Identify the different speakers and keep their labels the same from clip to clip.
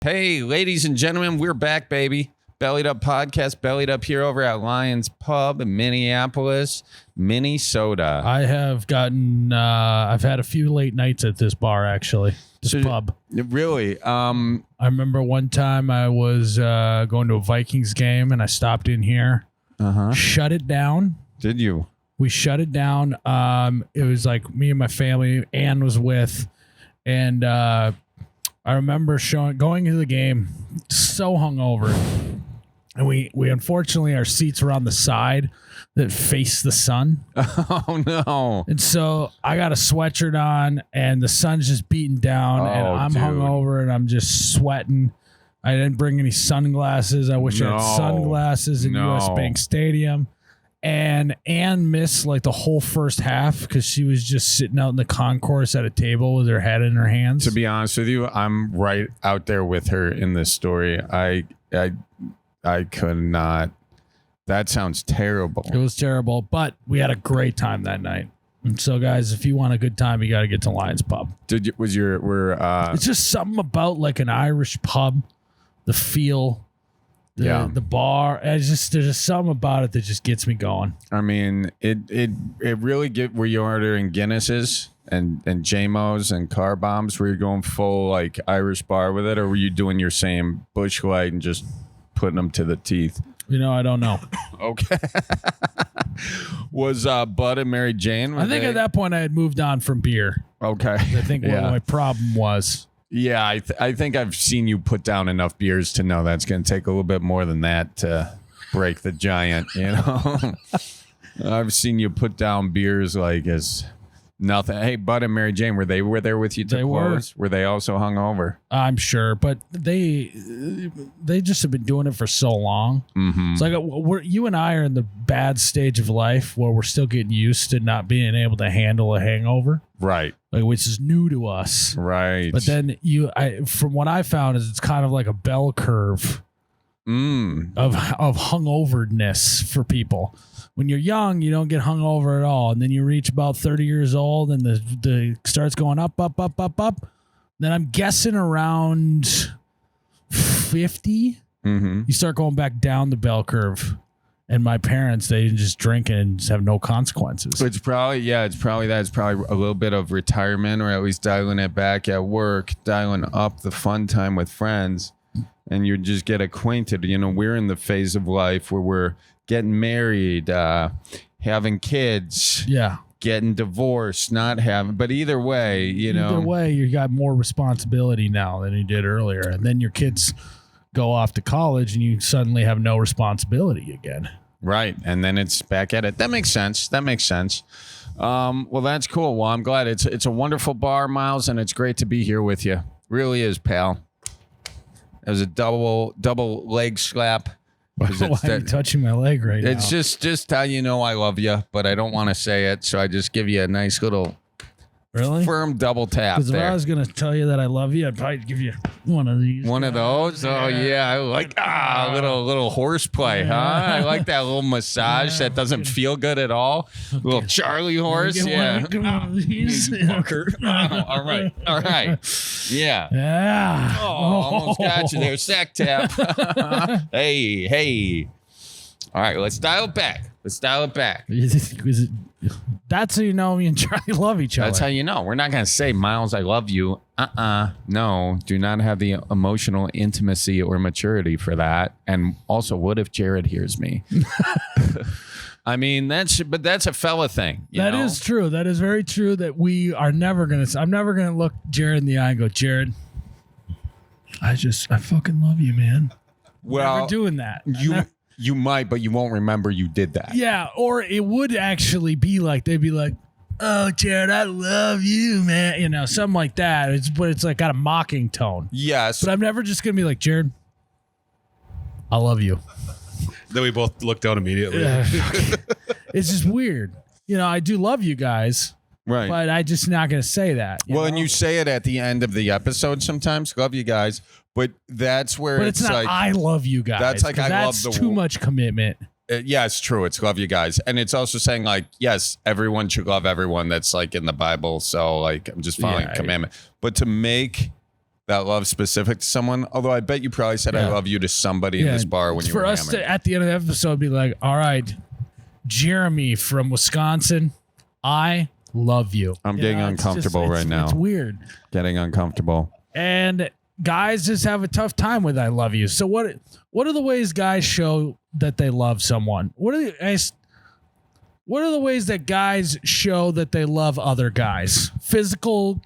Speaker 1: Hey, ladies and gentlemen, we're back, baby. Bellied Up Podcast, Bellied Up here over at Lions Pub in Minneapolis, Minnesota.
Speaker 2: I have gotten, I've had a few late nights at this bar, actually. This pub.
Speaker 1: Really?
Speaker 2: I remember one time I was going to a Vikings game and I stopped in here. Shut it down.
Speaker 1: Did you?
Speaker 2: We shut it down. It was like me and my family. Ann was with, and I remember going to the game so hungover, and we unfortunately our seats were on the side that face the sun.
Speaker 1: Oh no!
Speaker 2: And so I got a sweatshirt on, and the sun's just beating down, and I'm hungover, and I'm just sweating. I didn't bring any sunglasses. I wish I had sunglasses in US Bank Stadium. And Ann missed like the whole first half because she was just sitting out in the concourse at a table with her head in her hands.
Speaker 1: To be honest with you, I'm right out there with her in this story. I could not. That sounds terrible.
Speaker 2: It was terrible, but we had a great time that night. And so, guys, if you want a good time, you got to get to Lions Pub. It's just something about like an Irish pub, the feel. The bar, there's just something about it that just gets me going.
Speaker 1: I mean, it really were you ordering Guinnesses and JMOs and car bombs? Were you going full like Irish bar with it, or were you doing your same Busch Light and just putting them to the teeth?
Speaker 2: You know, I don't know.
Speaker 1: Okay. Was Bud and Mary Jane?
Speaker 2: I think at that point I had moved on from beer.
Speaker 1: Okay.
Speaker 2: I think what my problem was.
Speaker 1: Yeah, I think I've seen you put down enough beers to know that's going to take a little bit more than that to break the giant, you know? I've seen you put down beers like as nothing. Hey, Bud and Mary Jane, were there with you to close? Were they also hungover?
Speaker 2: I'm sure, but they just have been doing it for so long.
Speaker 1: Mm-hmm.
Speaker 2: It's like you and I are in the bad stage of life where we're still getting used to not being able to handle a hangover.
Speaker 1: Right.
Speaker 2: Like, which is new to us.
Speaker 1: Right.
Speaker 2: But then from what I found is it's kind of like a bell curve of hungoverness for people. When you're young, you don't get hungover at all. And then you reach about 30 years old and the starts going up. Then I'm guessing around 50, you start going back down the bell curve. And my parents, they just drink and just have no consequences.
Speaker 1: It's probably that. It's probably a little bit of retirement, or at least dialing it back at work, dialing up the fun time with friends, and you just get acquainted. You know, we're in the phase of life where we're getting married, having kids, getting divorced, not having. But either way, you got more responsibility now than you did earlier, and then your kids go off to college, and you suddenly have no responsibility again. Right. And then it's back at it. That makes sense. Well, that's cool. Well, I'm glad it's a wonderful bar, Miles, and it's great to be here with you. Really is, pal. It was a double leg slap.
Speaker 2: Why are you touching my leg right now?
Speaker 1: It's just how you know I love you, but I don't want to say it, so I just give you a nice little firm double tap.
Speaker 2: Because if I was going to tell you that I love you, I'd probably give you one of these.
Speaker 1: One of those? Oh, yeah. I like little horseplay, huh? I like that little massage that doesn't feel good at all. Okay. Little Charlie horse. Yeah. All right. Yeah.
Speaker 2: Yeah.
Speaker 1: Oh, almost got you there. Sack tap. Hey. All right, let's dial it back.
Speaker 2: That's how you know me and Charlie love each other.
Speaker 1: That's how you know. We're not going to say, Miles, I love you. No, do not have the emotional intimacy or maturity for that. And also, what if Jared hears me? I mean, that's a fella thing.
Speaker 2: That is true. That is very true that we are never going to, I'm never going to look Jared in the eye and go, Jared, I fucking love you, man.
Speaker 1: Well,
Speaker 2: never doing that.
Speaker 1: You might, but you won't remember you did that.
Speaker 2: Yeah, or it would actually be like, they'd be like, oh, Jared, I love you, man. You know, something like that. But it's like got a mocking tone.
Speaker 1: Yes.
Speaker 2: But I'm never just going to be like, Jared, I love you.
Speaker 3: Then we both looked out immediately.
Speaker 2: Yeah. It's just weird. You know, I do love you guys.
Speaker 1: Right.
Speaker 2: But I just not going to say that.
Speaker 1: Well, and you say it at the end of the episode sometimes. Love you guys. But that's where
Speaker 2: but it's not
Speaker 1: like,
Speaker 2: I love you guys.
Speaker 1: That's like I love the
Speaker 2: too much commitment.
Speaker 1: Yeah, it's true. It's love you guys. And it's also saying like, yes, everyone should love everyone. That's like in the Bible. So like I'm just following commandment. But to make that love specific to someone. Although I bet you probably said I love you to somebody in this bar when you were
Speaker 2: for us
Speaker 1: hammered.
Speaker 2: to at the end of the episode be like, all right, Jeremy from Wisconsin, I love you.
Speaker 1: I'm getting uncomfortable right now.
Speaker 2: It's weird.
Speaker 1: Getting uncomfortable.
Speaker 2: And guys just have a tough time with I love you. So what are the ways guys show that they love someone? What are the ways that guys show that they love other guys? Physical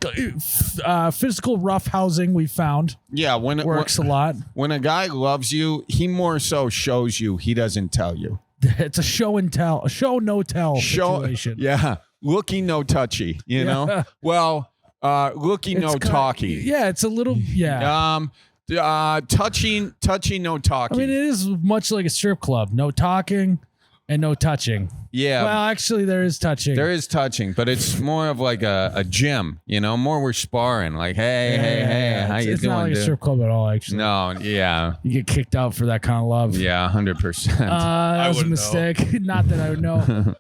Speaker 2: roughhousing we found.
Speaker 1: Yeah,
Speaker 2: Works a lot.
Speaker 1: When a guy loves you, he more so shows you. He doesn't tell you.
Speaker 2: It's a show and tell, a show no tell situation.
Speaker 1: Yeah, looky no touchy. You know. Well, looky no talky.
Speaker 2: Yeah, it's a little
Speaker 1: touchy no talking.
Speaker 2: I mean, it is much like a strip club. No talking and no touching.
Speaker 1: Yeah.
Speaker 2: Well, actually, there is touching.
Speaker 1: There is touching, but it's more of like a gym, you know, more we're sparring. Like, hey, how you doing,
Speaker 2: It's not like a strip club at all, actually.
Speaker 1: No, yeah.
Speaker 2: You get kicked out for that kind of love.
Speaker 1: Yeah, 100%.
Speaker 2: That was a mistake. Not that I would know.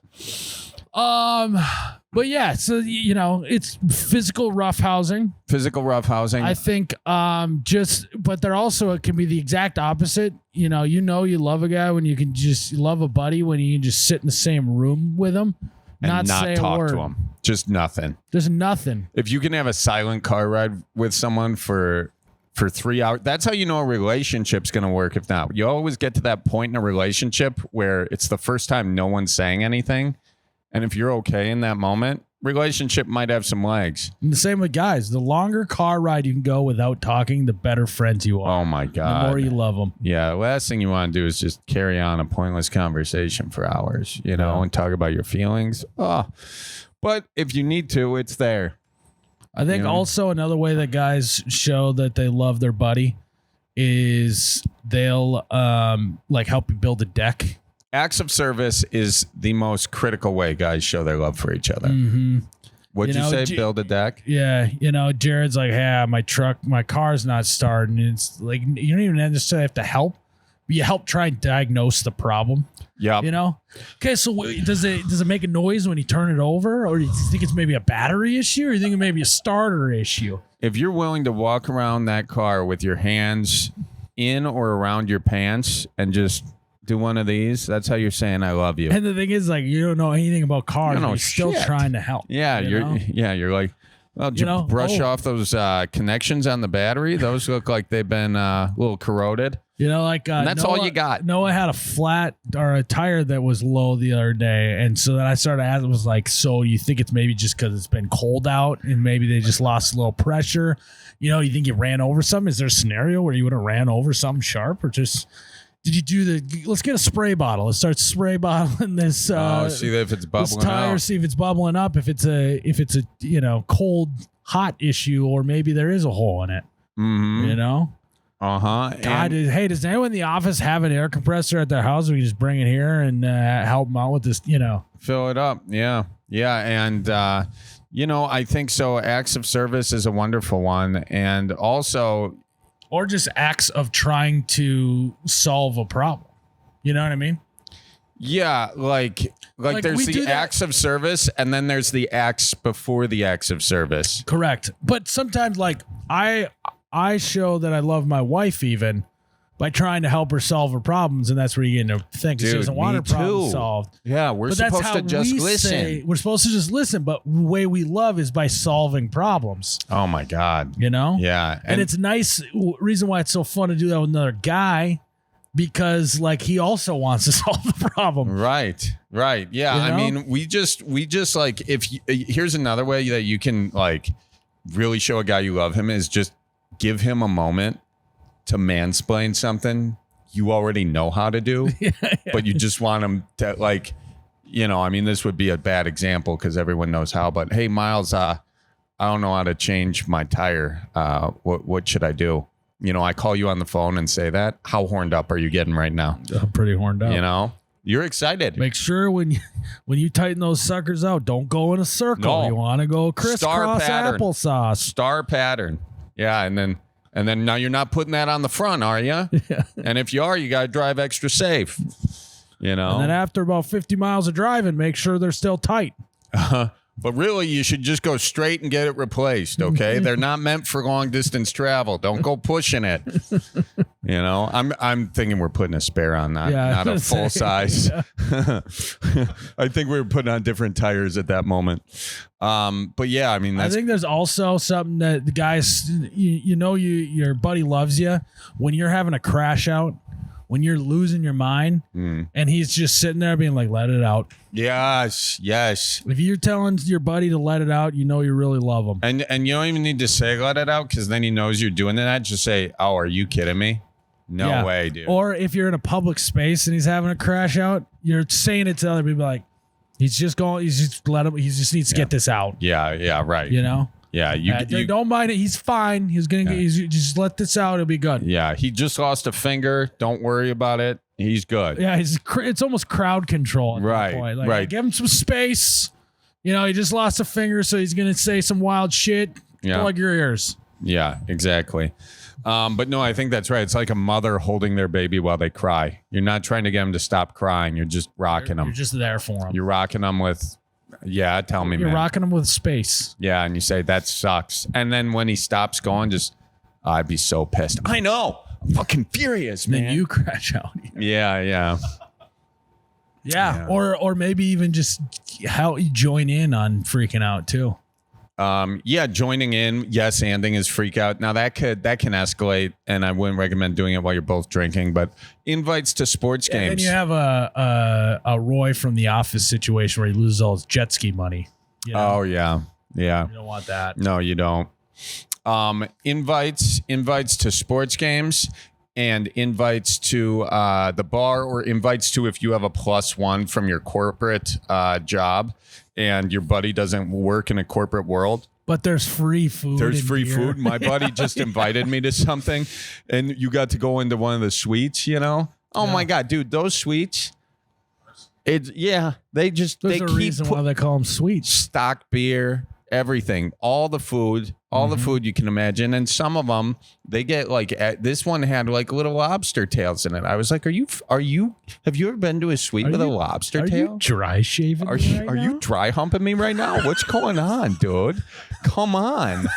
Speaker 2: But yeah, so it's physical roughhousing.
Speaker 1: Physical roughhousing.
Speaker 2: I think but there also it can be the exact opposite. You you love a guy when you can just love a buddy when you can just sit in the same room with him
Speaker 1: and not
Speaker 2: say
Speaker 1: talk
Speaker 2: a word.
Speaker 1: to him. Just nothing.
Speaker 2: There's nothing.
Speaker 1: If you can have a silent car ride with someone for 3 hours, that's how you know a relationship's going to work. If not, you always get to that point in a relationship where it's the first time no one's saying anything. And if you're okay in that moment, relationship might have some legs.
Speaker 2: And the same with guys. The longer car ride you can go without talking, the better friends you are.
Speaker 1: Oh, my God.
Speaker 2: The more you love them.
Speaker 1: Yeah. The last thing you want to do is just carry on a pointless conversation for hours, and talk about your feelings. Oh, but if you need to, it's there.
Speaker 2: I think also another way that guys show that they love their buddy is they'll help you build a deck.
Speaker 1: Acts of service is the most critical way guys show their love for each other.
Speaker 2: Mm-hmm.
Speaker 1: What'd you say? Build a deck?
Speaker 2: Yeah. Jared's like, hey, my car's not starting. And it's like, you don't even necessarily have to help. But you help try and diagnose the problem.
Speaker 1: Yeah.
Speaker 2: Okay, so does it make a noise when you turn it over? Or do you think it's maybe a battery issue? Or do you think it may be a starter issue?
Speaker 1: If you're willing to walk around that car with your hands in or around your pants and just do one of these, that's how you're saying I love you.
Speaker 2: And the thing is, like, you don't know anything about cars, but you're still trying to help.
Speaker 1: Yeah, you're like, well, did you brush off those connections on the battery? Those look like they've been a little corroded.
Speaker 2: And
Speaker 1: that's all you got.
Speaker 2: Noah had a flat or a tire that was low the other day, and so then I started asking, was like, so you think it's maybe just because it's been cold out and maybe they just lost a little pressure? You think you ran over something? Is there a scenario where you would have ran over something sharp, or just did you do let's get a spray bottle. Let's start spray bottling this.
Speaker 1: See if it's bubbling
Speaker 2: this tire,
Speaker 1: out.
Speaker 2: See if it's bubbling up. If it's a cold hot issue, or maybe there is a hole in it.
Speaker 1: Mm-hmm.
Speaker 2: God, does anyone in the office have an air compressor at their house? We can just bring it here and help them out with this.
Speaker 1: Fill it up. Yeah, and I think so. Acts of service is a wonderful one, and also.
Speaker 2: Or just acts of trying to solve a problem. You know what I mean?
Speaker 1: Yeah, like there's the acts of service, and then there's the acts before the acts of service.
Speaker 2: Correct. But sometimes, like, I show that I love my wife even by trying to help her solve her problems, and that's where you get into things. She doesn't want her problem solved.
Speaker 1: Yeah, we're supposed to just listen.
Speaker 2: We're supposed to just listen, but the way we love is by solving problems.
Speaker 1: Oh my God.
Speaker 2: Yeah. And it's nice. Reason why it's so fun to do that with another guy, because like he also wants to solve the problem.
Speaker 1: Right. Yeah. I mean, we just like, here's another way that you can like really show a guy you love him is just give him a moment to mansplain something you already know how to do, but you just want him to like, I mean, this would be a bad example because everyone knows how, but hey, Miles, I don't know how to change my tire. What should I do? I call you on the phone and say that. How horned up are you getting right now?
Speaker 2: I'm pretty horned up.
Speaker 1: You're excited.
Speaker 2: Make sure when you tighten those suckers out, don't go in a circle.
Speaker 1: No.
Speaker 2: You want to go crisscross applesauce.
Speaker 1: Star pattern. Yeah, and then now you're not putting that on the front, are you?
Speaker 2: Yeah.
Speaker 1: And if you are, you got to drive extra safe.
Speaker 2: And then after about 50 miles of driving, make sure they're still tight.
Speaker 1: But really, you should just go straight and get it replaced, okay? They're not meant for long distance travel. Don't go pushing it. You know, I'm thinking we're putting a spare on that, not a full size. Yeah. I think we were putting on different tires at that moment. But yeah, I mean,
Speaker 2: I think there's also something that the guys, your buddy loves you when you're having a crash out. When you're losing your mind and he's just sitting there being like, let it out.
Speaker 1: Yes.
Speaker 2: If you're telling your buddy to let it out, you know you really love him.
Speaker 1: And you don't even need to say let it out because then he knows you're doing that. Just say, oh, are you kidding me? No way, dude.
Speaker 2: Or if you're in a public space and he's having a crash out, you're saying it to other people like, he just needs to get this out.
Speaker 1: Yeah, right.
Speaker 2: You know?
Speaker 1: Yeah, you
Speaker 2: don't mind it. He's fine. He's gonna just let this out. It'll be good.
Speaker 1: Yeah, he just lost a finger. Don't worry about it. He's good.
Speaker 2: Yeah, it's almost crowd control at that point. Like,
Speaker 1: right.
Speaker 2: Give him some space. You know, he just lost a finger, so he's gonna say some wild shit.
Speaker 1: Yeah.
Speaker 2: Plug your ears.
Speaker 1: Yeah, exactly. But no, I think that's right. It's like a mother holding their baby while they cry. You're not trying to get them to stop crying. You're just rocking them.
Speaker 2: You're just there for them.
Speaker 1: You're rocking them with. Yeah, tell me,
Speaker 2: You're
Speaker 1: man.
Speaker 2: rocking him with space.
Speaker 1: Yeah, and you say, that sucks. And then when he stops going, I'd be so pissed. I know. I'm fucking furious, man.
Speaker 2: Then you crash out.
Speaker 1: Yeah.
Speaker 2: Yeah. Or maybe even just how you join in on freaking out too.
Speaker 1: Joining in, yes, anding is freak out. Now that can escalate, and I wouldn't recommend doing it while you're both drinking, but invites to sports games.
Speaker 2: And you have a Roy from The Office situation where he loses all his jet ski money. You know?
Speaker 1: Oh yeah.
Speaker 2: You don't want that.
Speaker 1: No, you don't. Invites to sports games and invites to the bar, or invites to if you have a +1 from your corporate job and your buddy doesn't work in a corporate world.
Speaker 2: But there's free food.
Speaker 1: There's free food. My buddy just invited me to something, and you got to go into one of the suites, you know? Oh my God, dude, those suites. There's a
Speaker 2: reason why they call them suites.
Speaker 1: Stock beer, everything, all the food you can imagine. And some of them, they get like, this one had like little lobster tails in it. I was like, have you ever been to a suite with a lobster tail?
Speaker 2: Are you dry shaving?
Speaker 1: Are you dry humping me right now? What's going on, dude? Come on.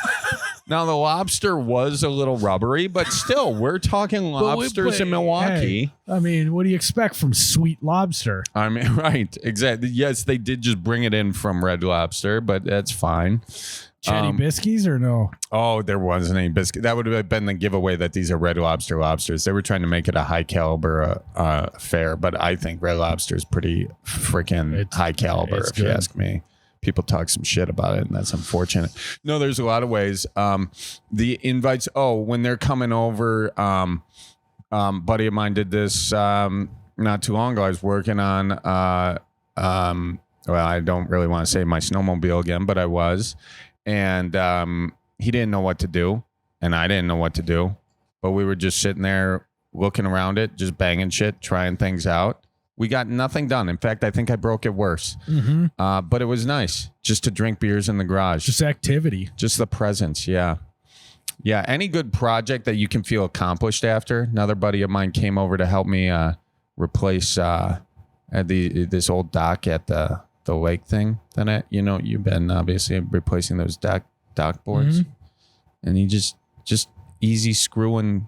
Speaker 1: Now, the lobster was a little rubbery, but still, we're talking lobsters in Milwaukee.
Speaker 2: Hey, I mean, what do you expect from Sweet Lobster?
Speaker 1: I mean, right, exactly. Yes, they did just bring it in from Red Lobster, but that's fine.
Speaker 2: Chetty Biscuits or no?
Speaker 1: Oh, there wasn't any biscuit. That would have been the giveaway that these are Red Lobster lobsters. They were trying to make it a high caliber affair, but I think Red Lobster is pretty freaking high caliber, if you ask me. People talk some shit about it, and that's unfortunate. No, there's a lot of ways. The invites, when they're coming over, buddy of mine did this not too long ago. I was working on, well, I don't really want to say my snowmobile again, but I was. And he didn't know what to do, and I didn't know what to do. But we were just sitting there looking around it, just banging shit, trying things out. We got nothing done. In fact, I think I broke it worse. Mm-hmm. But it was nice just to drink beers in the garage.
Speaker 2: Just activity.
Speaker 1: Just the presence, yeah. Yeah, any good project that you can feel accomplished after. Another buddy of mine came over to help me replace this old dock at the lake thing. Then you've been obviously replacing those dock boards. Mm-hmm. And he just easy screw and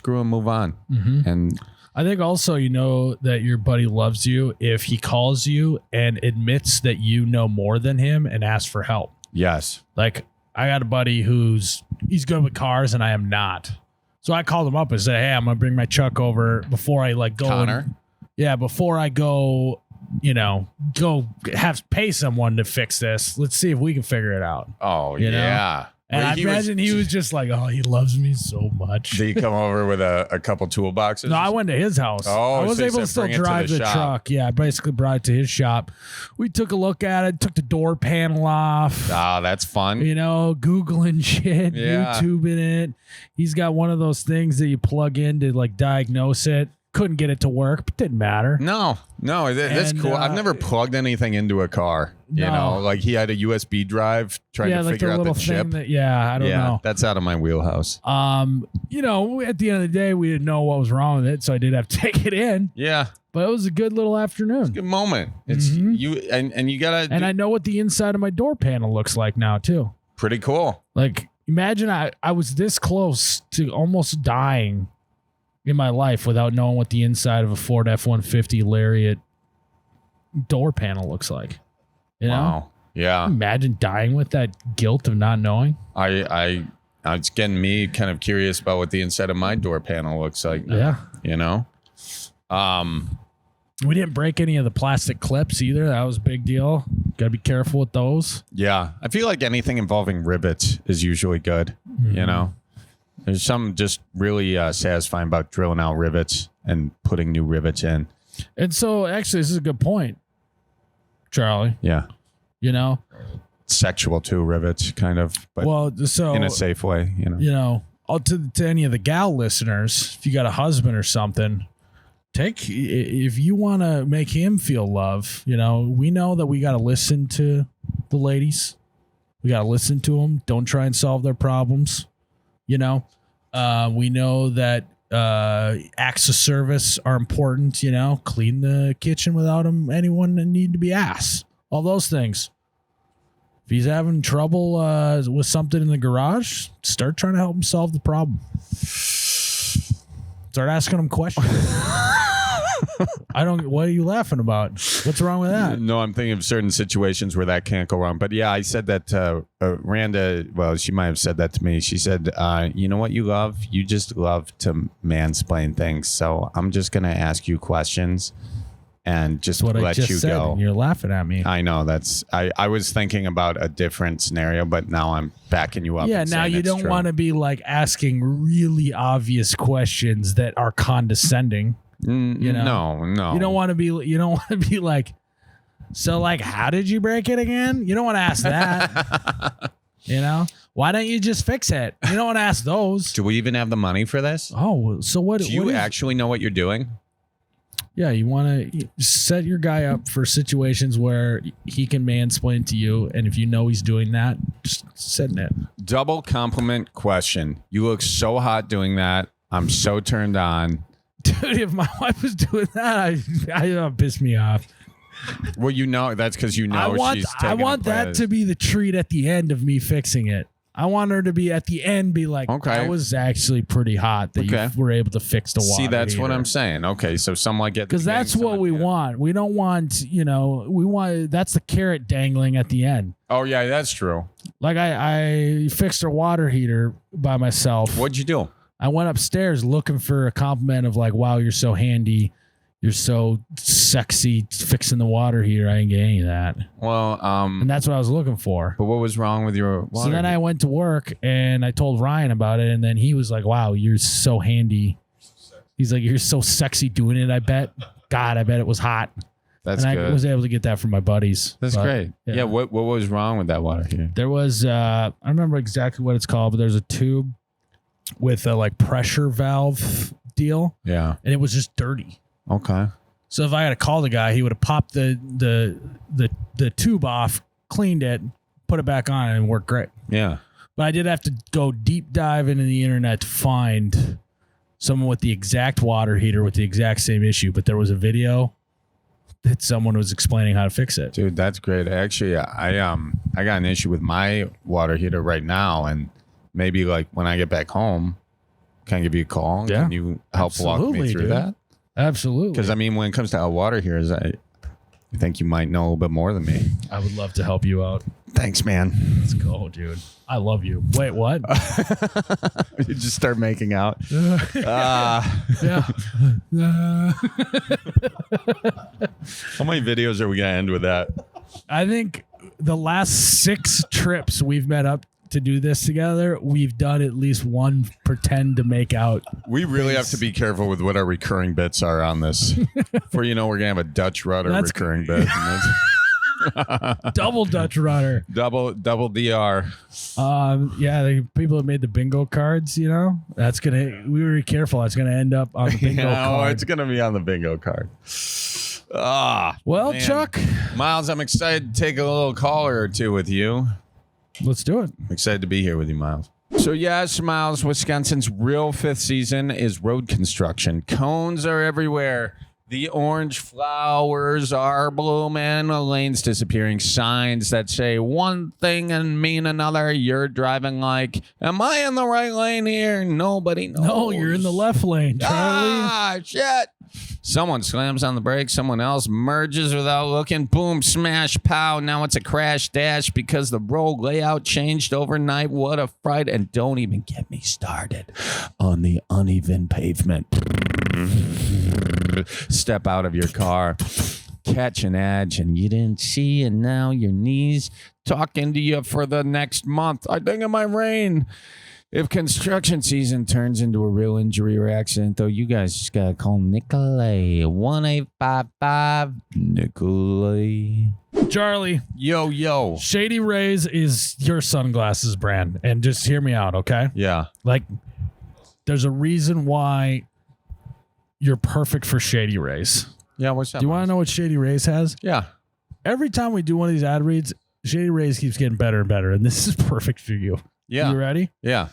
Speaker 1: move on. Mm-hmm. And
Speaker 2: I think also that your buddy loves you if he calls you and admits that you know more than him and asks for help.
Speaker 1: Yes.
Speaker 2: Like, I got a buddy he's good with cars and I am not. So I called him up and said, hey, I'm going to bring my truck over before I go.
Speaker 1: Connor?
Speaker 2: Before I go, pay someone to fix this. Let's see if we can figure it out.
Speaker 1: Oh, yeah.
Speaker 2: And I imagine he was just like, oh, he loves me so much.
Speaker 1: Did he come over with a couple toolboxes?
Speaker 2: No, I went to his house.
Speaker 1: Oh,
Speaker 2: I was able to still drive the truck. Yeah, I basically brought it to his shop. We took a look at it, took the door panel off.
Speaker 1: Ah, that's fun.
Speaker 2: Googling shit,
Speaker 1: yeah.
Speaker 2: YouTubing it. He's got one of those things that you plug in to like diagnose it. couldn't get it to work, but didn't matter.
Speaker 1: No, that's
Speaker 2: And,
Speaker 1: cool. I've never plugged anything into a car. You
Speaker 2: No.
Speaker 1: know, like he had a USB drive trying to
Speaker 2: like
Speaker 1: figure
Speaker 2: the
Speaker 1: out
Speaker 2: little
Speaker 1: the
Speaker 2: thing
Speaker 1: chip.
Speaker 2: that, I don't know.
Speaker 1: That's out of my wheelhouse.
Speaker 2: You know, at the end of the day, we didn't know what was wrong with it, so I did have to take it in.
Speaker 1: Yeah,
Speaker 2: But it was a good little afternoon.
Speaker 1: good moment. It's you and you gotta.
Speaker 2: And I know what the inside of my door panel looks like now too.
Speaker 1: Pretty cool.
Speaker 2: Like, imagine I was this close to almost dying in my life without knowing what the inside of a Ford F-150 Lariat door panel looks like. You know?
Speaker 1: Wow. Yeah.
Speaker 2: Imagine dying with that guilt of not knowing.
Speaker 1: It's getting me kind of curious about what the inside of my door panel looks like.
Speaker 2: Yeah.
Speaker 1: You know.
Speaker 2: We didn't break any of the plastic clips either. That was a big deal. Got to be careful with those.
Speaker 1: Yeah. I feel like anything involving rivets is usually good. You know. There's something just really satisfying about drilling out rivets and putting new rivets in.
Speaker 2: And so, actually, this is a good point, Charlie.
Speaker 1: Yeah.
Speaker 2: You know,
Speaker 1: Sexual too, rivets, kind of, but
Speaker 2: so
Speaker 1: in a safe way. You know.
Speaker 2: To any of the gal listeners, if you got a husband or something, if you want to make him feel love, you know, we know that we got to listen to the ladies. We got to listen to them. Don't try and solve their problems. You know, we know that acts of service are important. You know, clean the kitchen without anyone need to be asked. All those things. If he's having trouble with something in the garage, start trying to help him solve the problem. Start asking him questions. What are you laughing about? What's wrong with that?
Speaker 1: No, I'm thinking of certain situations where that can't go wrong. But yeah, I said that to Randa. Well, she might have said that to me. She said, you know what you love? You just love to mansplain things. So I'm just going to ask you questions and just
Speaker 2: That's what
Speaker 1: let
Speaker 2: I just
Speaker 1: you
Speaker 2: said,
Speaker 1: go.
Speaker 2: and you're laughing at me.
Speaker 1: I know I was thinking about a different scenario, but now I'm backing you up.
Speaker 2: Yeah,
Speaker 1: and
Speaker 2: now
Speaker 1: saying
Speaker 2: you
Speaker 1: it's
Speaker 2: don't
Speaker 1: true.
Speaker 2: want to be like asking really obvious questions that are condescending. You know?
Speaker 1: No.
Speaker 2: You don't want to be like, so like, how did you break it again? You don't want to ask that. You know, why don't you just fix it? You don't want to ask those.
Speaker 1: Do we even have the money for this?
Speaker 2: Oh, so what?
Speaker 1: Do you actually know what you're doing?
Speaker 2: Yeah, you want to set your guy up for situations where he can mansplain to you, and if you know he's doing that, just send it.
Speaker 1: Double compliment question. You look so hot doing that. I'm so turned on.
Speaker 2: Dude, if my wife was doing that, I piss me off.
Speaker 1: Well, you know that's because you know she's taking
Speaker 2: I want
Speaker 1: a
Speaker 2: that
Speaker 1: prize.
Speaker 2: to be the treat at the end of me fixing it. I want her to be at the end, be like,
Speaker 1: Okay.
Speaker 2: "That was actually pretty hot that
Speaker 1: Okay.
Speaker 2: you were able to fix the water."
Speaker 1: See, that's what
Speaker 2: heater."
Speaker 1: I'm saying. Okay, so someone get
Speaker 2: Because that's what we want. We don't want, we want, that's the carrot dangling at the end.
Speaker 1: Oh yeah, that's true.
Speaker 2: Like I fixed her water heater by myself.
Speaker 1: What'd you do?
Speaker 2: I went upstairs looking for a compliment of like, wow, you're so handy. You're so sexy fixing the water heater. I didn't get any of that.
Speaker 1: Well,
Speaker 2: And that's what I was looking for.
Speaker 1: but what was wrong with your water?
Speaker 2: So then I went to work and I told Ryan about it. And then he was like, wow, you're so handy. He's like, you're so sexy doing it, I bet. God, I bet it was hot.
Speaker 1: That's
Speaker 2: and
Speaker 1: good.
Speaker 2: I was able to get that from my buddies.
Speaker 1: That's
Speaker 2: But,
Speaker 1: great. Yeah. What was wrong with that water heater?
Speaker 2: There was, I don't remember exactly what it's called, but there's a tube with a like pressure valve deal.
Speaker 1: Yeah.
Speaker 2: And it was just dirty.
Speaker 1: Okay.
Speaker 2: So if I had to call the guy, he would have popped the tube off, cleaned it, put it back on, and worked great.
Speaker 1: Yeah.
Speaker 2: But I did have to go deep dive into the internet to find someone with the exact water heater with the exact same issue. But there was a video that someone was explaining how to fix it.
Speaker 1: Dude, that's great. Actually, I got an issue with my water heater right now, and maybe like when I get back home, can I give you a call?
Speaker 2: Yeah.
Speaker 1: Can you help walk me
Speaker 2: Absolutely,
Speaker 1: through
Speaker 2: dude.
Speaker 1: that?
Speaker 2: Absolutely.
Speaker 1: Because I mean, when it comes to hot water heaters, I think you might know a little bit more than me.
Speaker 2: I would love to help you out.
Speaker 1: Thanks, man.
Speaker 2: Let's go, dude. I love you. Wait, what?
Speaker 1: You just start making out.
Speaker 2: Yeah.
Speaker 1: How many videos are we gonna end with that?
Speaker 2: I think the last 6 trips we've met up to do this together, we've done at least one pretend to make out.
Speaker 1: We really have to be careful with what our recurring bits are on this. For we're gonna have a Dutch rudder
Speaker 2: That's-
Speaker 1: recurring bit. And
Speaker 2: Double Dutch runner.
Speaker 1: Double DR.
Speaker 2: Yeah, the people that made the bingo cards, we were careful. That's gonna end up on the bingo card.
Speaker 1: It's gonna be on the bingo card.
Speaker 2: Well,
Speaker 1: Man.
Speaker 2: Chuck,
Speaker 1: Miles, I'm excited to take a little caller or two with you.
Speaker 2: let's do it.
Speaker 1: I'm excited to be here with you, Miles. So yes, Miles, Wisconsin's real fifth season is road construction. Cones are everywhere. The orange flowers are blooming. The lanes disappearing. Signs that say one thing and mean another. You're driving like, am I in the right lane here? Nobody knows.
Speaker 2: No, you're in the left lane, Charlie.
Speaker 1: Shit. Someone slams on the brakes. Someone else merges without looking. Boom, smash, pow. Now it's a crash dash because the road layout changed overnight. What a fright. And don't even get me started on the uneven pavement. Step out of your car, catch an edge, and you didn't see, and now your knees talking to you for the next month. I think it might rain. If construction season turns into a real injury or accident, though, you guys just gotta call Nicolay. 1-855 Nicolay.
Speaker 2: Charlie,
Speaker 1: Yo.
Speaker 2: Shady Rays is your sunglasses brand, and just hear me out, okay?
Speaker 1: Yeah.
Speaker 2: Like, there's a reason why you're perfect for Shady Rays.
Speaker 1: Yeah, what's up?
Speaker 2: Do you want to know what Shady Rays has?
Speaker 1: Yeah.
Speaker 2: Every time we do one of these ad reads, Shady Rays keeps getting better and better, and this is perfect for you.
Speaker 1: Yeah.
Speaker 2: You ready?
Speaker 1: Yeah.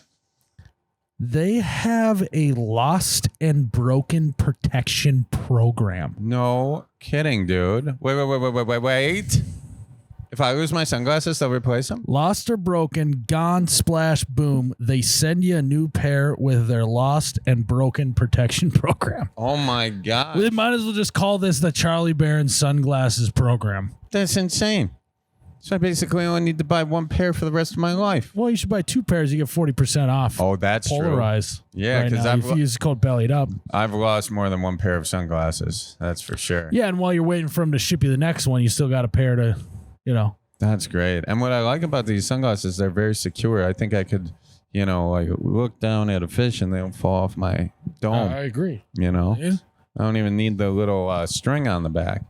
Speaker 2: They have a lost and broken protection program.
Speaker 1: No kidding, dude. Wait. If I lose my sunglasses, they'll replace them?
Speaker 2: Lost or broken, gone, splash, boom. They send you a new pair with their lost and broken protection program.
Speaker 1: Oh, my God.
Speaker 2: We might as well just call this the Charlie Berens sunglasses program.
Speaker 1: That's insane. So I basically only need to buy one pair for the rest of my life.
Speaker 2: Well, you should buy 2 pairs. You get 40% off.
Speaker 1: Oh, that's
Speaker 2: Polarize.
Speaker 1: true. Yeah,
Speaker 2: right
Speaker 1: because
Speaker 2: now. If you use code Bellied Up.
Speaker 1: I've lost more than one pair of sunglasses. That's for sure.
Speaker 2: Yeah, and while you're waiting for him to ship you the next one, you still got a pair to,
Speaker 1: That's great. And what I like about these sunglasses, they're very secure. I think I could, like look down at a fish and they don't fall off my dome.
Speaker 2: I agree.
Speaker 1: Yeah.
Speaker 2: Yeah.
Speaker 1: I don't even need the little string on the back.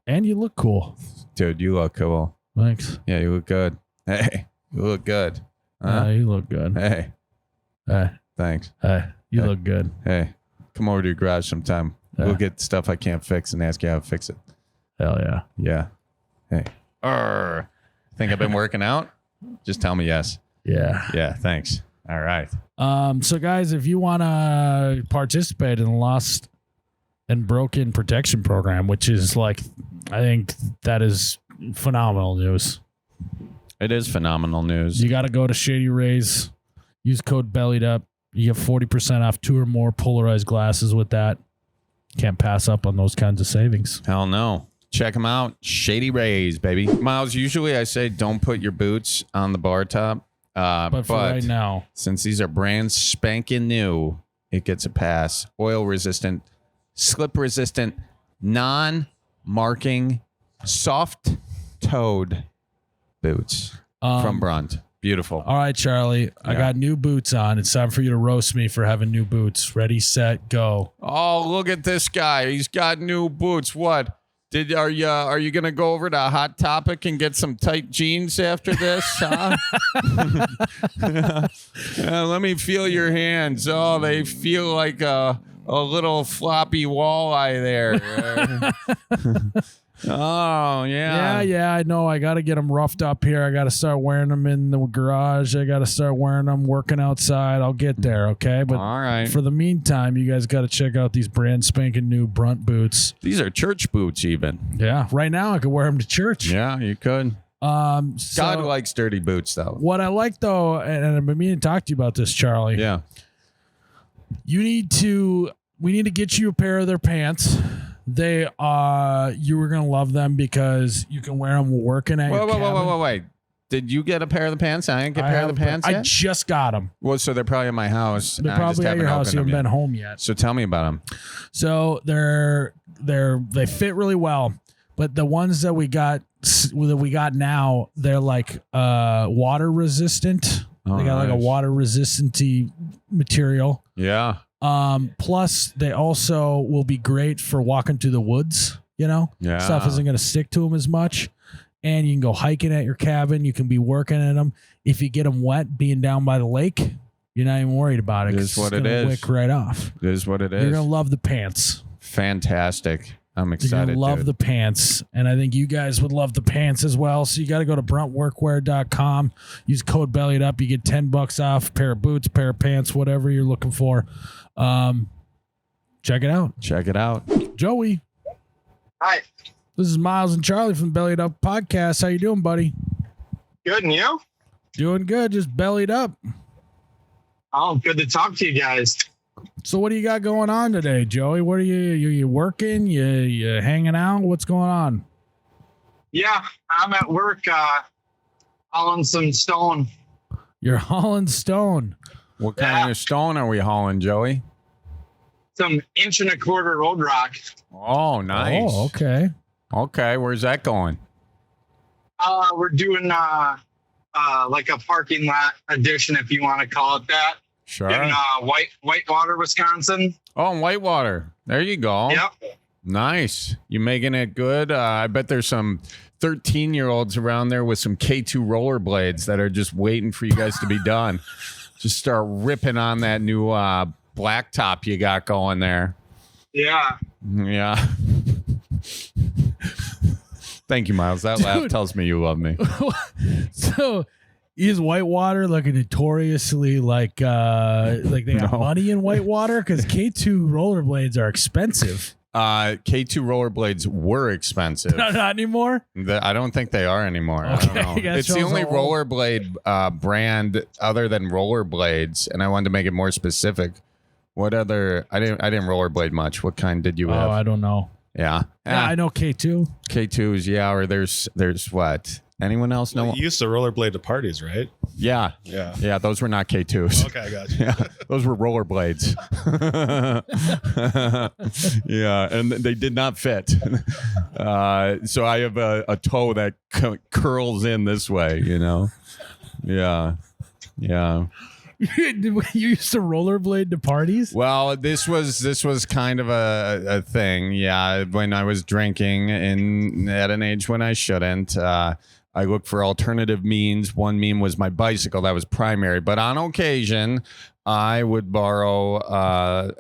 Speaker 2: And you look cool.
Speaker 1: Dude, you look cool.
Speaker 2: Thanks.
Speaker 1: Yeah, you look good. Hey, you look good. Huh?
Speaker 2: You look good.
Speaker 1: Hey, thanks.
Speaker 2: You
Speaker 1: Hey.
Speaker 2: look good.
Speaker 1: Hey, come over to your garage sometime. We'll get stuff I can't fix and ask you how to fix it.
Speaker 2: Hell yeah.
Speaker 1: Yeah. Hey. Think I've been working out? Just tell me yes.
Speaker 2: Yeah.
Speaker 1: Yeah, thanks. All right.
Speaker 2: So guys, if you want to participate in the Lost and Broken Protection Program, which is like, I think that is phenomenal news.
Speaker 1: It is phenomenal news.
Speaker 2: You got to go to Shady Rays, use code Bellied Up. You get 40% off 2 or more polarized glasses with that. Can't pass up on those kinds of savings.
Speaker 1: Hell no. Check them out. Shady Rays, baby. Miles, usually I say don't put your boots on the bar top.
Speaker 2: But for right now,
Speaker 1: since these are brand spanking new, it gets a pass. Oil resistant, slip resistant, non-marking, soft-toed boots from Brunt. Beautiful.
Speaker 2: All right, Charlie. I got new boots on. It's time for you to roast me for having new boots. Ready, set, go.
Speaker 1: Oh, look at this guy. He's got new boots. What? Are you gonna go over to Hot Topic and get some tight jeans after this? Huh? Let me feel your hands. Oh, they feel like a little floppy walleye there. Oh, yeah.
Speaker 2: Yeah, I know. I got to get them roughed up here. I got to start wearing them in the garage. I got to start wearing them working outside. I'll get there, okay? But
Speaker 1: all right.
Speaker 2: For the meantime, you guys got to check out these brand spanking new Brunt boots.
Speaker 1: These are church boots even.
Speaker 2: Yeah, right now I could wear them to church.
Speaker 1: Yeah, you could. God likes dirty boots, though.
Speaker 2: What I like, though, and I've been meaning to talk to you about this, Charlie.
Speaker 1: Yeah.
Speaker 2: We need to get you a pair of their pants. You were gonna love them because you can wear them working at your cabin.
Speaker 1: Wait. Did you get a pair of the pants? I didn't get a pair of the pants yet?
Speaker 2: I just got them.
Speaker 1: Well, so they're probably at my house.
Speaker 2: They're probably at your house. You haven't been home yet.
Speaker 1: So tell me about them.
Speaker 2: So they fit really well, but the ones that we got now, they're like water resistant. They got like a water resistant material.
Speaker 1: Yeah.
Speaker 2: Plus they also will be great for walking through the woods,
Speaker 1: Yeah.
Speaker 2: stuff isn't going to stick to them as much. and you can go hiking at your cabin. You can be working in them. If you get them wet, being down by the lake, you're not even worried about it.
Speaker 1: It is what
Speaker 2: it's
Speaker 1: it
Speaker 2: gonna
Speaker 1: is.
Speaker 2: Wick right off.
Speaker 1: It is what it is.
Speaker 2: You're gonna love the pants.
Speaker 1: Fantastic. I'm
Speaker 2: You're
Speaker 1: excited.
Speaker 2: gonna love
Speaker 1: dude.
Speaker 2: the pants, and I think you guys would love the pants as well. So you got to go to bruntworkwear.com. Use code Bellied Up. You get $10 off. Pair of boots, pair of pants, whatever you're looking for. Check it out.
Speaker 1: Check it out.
Speaker 2: Joey,
Speaker 4: Hi.
Speaker 2: this is Miles and Charlie from Bellied Up Podcast. How you doing, buddy?
Speaker 4: Good, and you?
Speaker 2: Doing good. Just bellied up.
Speaker 4: Oh, good to talk to you guys.
Speaker 2: So what do you got going on today, Joey? What are you working? You hanging out? What's going on?
Speaker 4: Yeah, I'm at work hauling some stone.
Speaker 2: You're hauling stone.
Speaker 1: What kind of stone are we hauling, Joey?
Speaker 4: Some 1.25 inch road rock.
Speaker 1: Oh, nice.
Speaker 2: Oh, okay.
Speaker 1: Okay, where's that going?
Speaker 4: We're doing like a parking lot addition, if you want to call it that,
Speaker 1: Sure.
Speaker 4: in Whitewater, Wisconsin.
Speaker 1: Oh, in Whitewater. There you go.
Speaker 4: Yep.
Speaker 1: Nice. You making it good? I bet there's some 13-year-olds around there with some K2 rollerblades that are just waiting for you guys to be done. Just start ripping on that new blacktop you got going there.
Speaker 4: Yeah.
Speaker 1: Yeah. Thank you, Miles. That laugh
Speaker 2: Dude.
Speaker 1: tells me you love me.
Speaker 2: So is Whitewater like a notoriously like they have
Speaker 1: No.
Speaker 2: money in Whitewater? Because K2 rollerblades are expensive.
Speaker 1: K2 rollerblades were expensive.
Speaker 2: Not anymore.
Speaker 1: I don't think they are anymore. I
Speaker 2: Okay,
Speaker 1: don't know.
Speaker 2: that
Speaker 1: It's the
Speaker 2: shows
Speaker 1: only
Speaker 2: how old-
Speaker 1: rollerblade brand other than rollerblades, and I wanted to make it more specific. What other? I didn't rollerblade much. What kind did you
Speaker 2: Oh,
Speaker 1: have?
Speaker 2: I don't know.
Speaker 1: Yeah.
Speaker 2: Yeah, I know K2.
Speaker 1: K2s, yeah, or there's what? Anyone else know?
Speaker 3: You used to rollerblade to parties, right?
Speaker 1: Yeah.
Speaker 3: Yeah.
Speaker 1: Yeah, those were not K2s.
Speaker 3: Okay, I got you.
Speaker 1: Yeah, those were rollerblades. Yeah, and they did not fit. So I have a toe that curls in this way, you know? Yeah. Yeah.
Speaker 2: You used to rollerblade to parties?
Speaker 1: Well, this was kind of a thing. Yeah, when I was drinking and at an age when I shouldn't, I looked for alternative means. One mean was my bicycle. That was primary. But on occasion, I would borrow.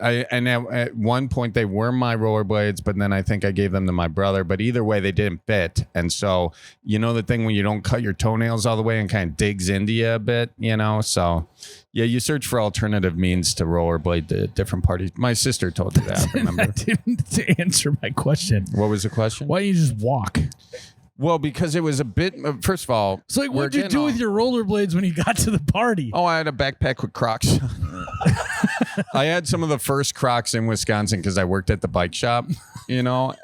Speaker 1: At one point, they were my rollerblades, but then I think I gave them to my brother. But either way, they didn't fit. And so, you know, the thing when you don't cut your toenails all the way and kind of digs into you a bit, you know? So, yeah, you search for alternative means to rollerblade to different parties. My sister told you that, remember?
Speaker 2: That didn't answer my question.
Speaker 1: What was the question?
Speaker 2: Why don't you just walk?
Speaker 1: Well, because it was a bit, first of all.
Speaker 2: So like,
Speaker 1: we're
Speaker 2: what'd you
Speaker 1: getting
Speaker 2: do
Speaker 1: all-
Speaker 2: with your rollerblades when you got to the party?
Speaker 1: Oh, I had a backpack with Crocs. I had some of the first Crocs in Wisconsin because I worked at the bike shop, you know.